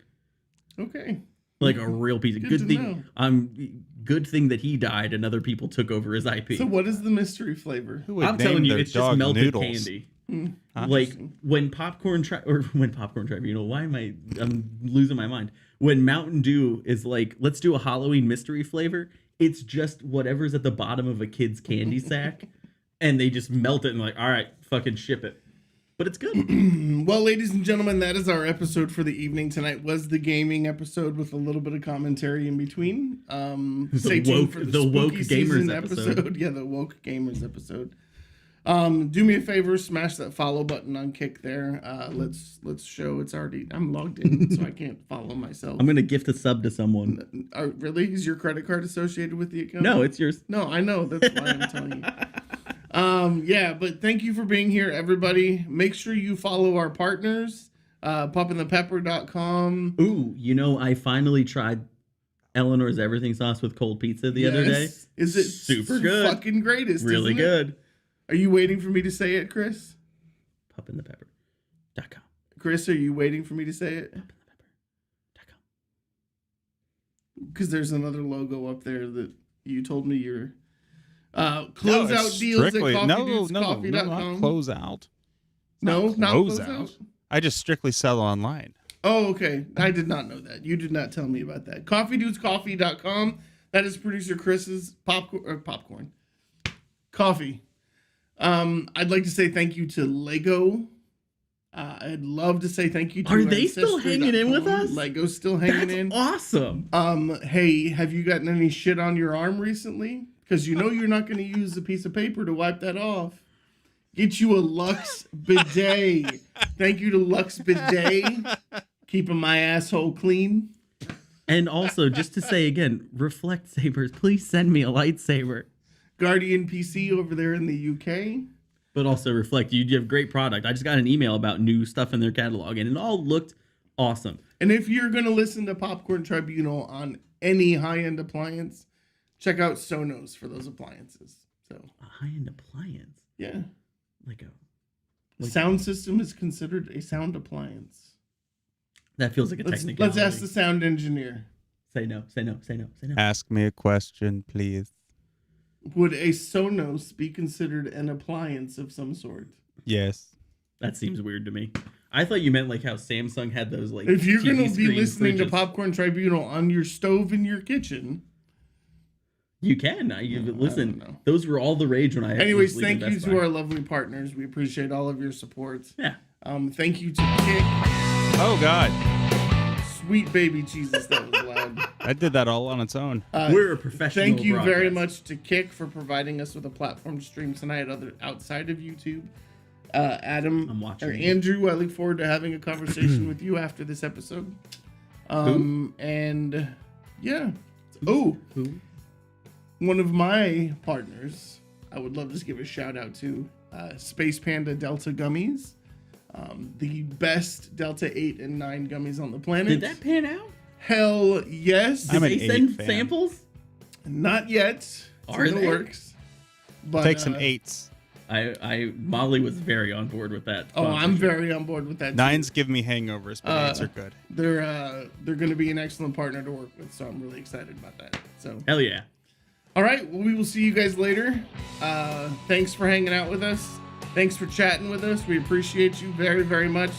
Okay. Like a real piece of Good good to thing. know. Good thing that he died and other people took over his IP. So what is the mystery flavor? Who would I'm name telling you, their it's just dog melted noodles? candy. Huh? Like when popcorn tribunal. Why am I'm losing my mind? When Mountain Dew is like, let's do a Halloween mystery flavor. It's just whatever's at the bottom of a kid's candy sack, and they just melt it and like, all right, fucking ship it. But it's good. Well, ladies and gentlemen, that is our episode for the evening. Tonight was the gaming episode with a little bit of commentary in between. Stay tuned for the woke spooky gamers season episode. Yeah, the woke gamers episode. Do me a favor, smash that follow button on Kick there. Let's show it's already. I'm logged in, so I can't follow myself. I'm gonna gift a sub to someone. Really? Is your credit card associated with the account? No, it's yours. No, I know. That's why I'm telling you. Yeah, but thank you for being here, everybody. Make sure you follow our partners, puppinthepepper.com. Ooh, I finally tried Eleanor's everything sauce with cold pizza the other day. Is it Super good? Fucking greatest. Really isn't it? good. Are you waiting for me to say it, Chris? Puppinthepepper.com. Chris, are you waiting for me to say it? Puppinthepepper.com. Because there's another logo up there that you told me your No, closeout it's deals at strictly- coffeedudescoffee.com. no, not close out. No, not close closeout. out. I just strictly sell online. Oh, okay. I did not know that. You did not tell me about that. Coffeedudescoffee.com. That is producer Chris's popcorn. Coffee. I'd like to say thank you to Lego. I'd love to say thank you to Are they still hanging in with Ancestry.com. us? Lego's still hanging That's in. awesome. Hey, have you gotten any shit on your arm recently? Because you know you're not going to use a piece of paper to wipe that off. Get you a Lux bidet. Thank you to Lux bidet, keeping my asshole clean. And also, just to say again, Reflect Sabers, please send me a lightsaber. Guardian PC over there in the UK. but also reflect you have great product. I just got an email about new stuff in their catalog, and it all looked awesome. And if you're going to listen to Popcorn Tribunal on any high-end appliance, check out Sonos for those appliances. So, A high-end appliance, yeah. like The sound system is considered a sound appliance. that feels like a Let's technicality. ask the sound engineer. Say no. Ask me a question, please. Would a Sonos be considered an appliance of some sort? Yes. That seems weird to me. I thought you meant like how Samsung had those like. If you're TV going to be screen listening to fridges. Popcorn Tribunal on your stove in your kitchen, You can. Listen, know. those were all the rage when I. anyways, was leaving thank you Best to Buy. our lovely partners. We appreciate all of your support. Yeah. Thank you to Kick. Oh God, Sweet baby Jesus, that was loud. I did that all on its own. We're a professional. Thank you very broadcast. much to Kick for providing us with a platform to stream tonight outside of YouTube. Adam I'm watching or you. Andrew, I look forward to having a conversation with you after this episode. And yeah. Oh, Who? one of my partners, I would love to give a shout out to Space Panda Delta Gummies. The best Delta 8 and 9 gummies on the planet. Did that pan out? Hell yes. I'm Did an they 8 send fan. samples? Not yet. It's Are in the they? works. But, Take some 8s. Molly was very on board with that. Oh, I'm sponsorship. very on board with that. too. 9s give me hangovers, but 8s are good. They're going to be an excellent partner to work with, so I'm really excited about that. So, Hell yeah. all right, well, we will see you guys later. Thanks for hanging out with us. Thanks for chatting with us. We appreciate you very, very much.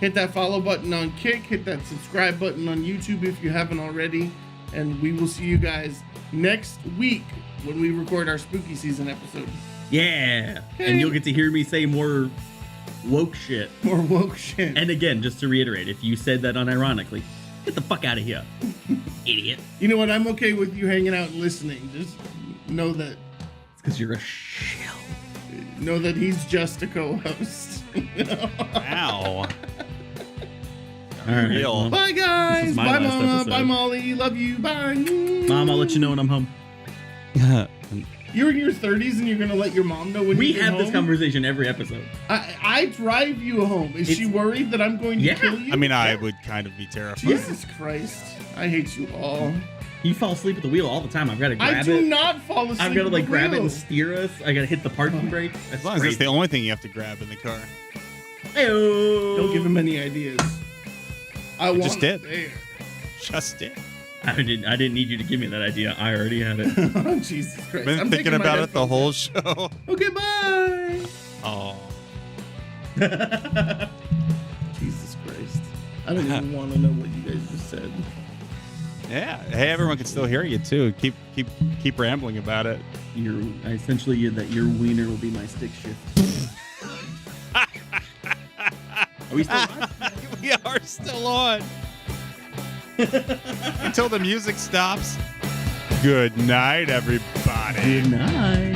Hit that follow button on Kick. Hit that subscribe button on YouTube if you haven't already. And we will see you guys next week when we record our spooky season episode. Yeah. Okay. And you'll get to hear me say more woke shit. More woke shit. And again, just to reiterate, if you said that unironically, get the fuck out of here, idiot. You know what? I'm okay with you hanging out and listening. Just know that It's because you're a shill. he's just a co-host. Ow. All right. Real. well, Bye guys. is my Bye last Mama. episode. Bye Molly. Love you. Bye. Mom, I'll let you know when I'm home. You're in your 30s and you're gonna let your mom know when We you get have this home? conversation every episode. I drive you home. Is she It's- worried that I'm going to Yeah. kill you? I mean, I would kind of be terrified. Jesus Christ. I hate you all. You fall asleep at the wheel all the time. I've got to I grab do it. not fall asleep. I've got to at like the grab it wheel. and steer us. I got to hit the parking brake. That's As long as it's the crazy. only thing you have to grab in the car. Ayo. Don't give him any ideas. I want just did. There. Just it. I didn't need you to give me that idea. I already had it. Oh, Jesus Christ. Been I'm thinking taking my about it the headphones whole off. show. Okay, bye. Oh. Jesus Christ. I don't even want to know what you guys just said. Yeah. Hey, everyone can still hear you too. Keep rambling about it. Essentially that your wiener will be my stick shift. Are we still live? We are still on. Until the music stops. Good night, everybody. Good night.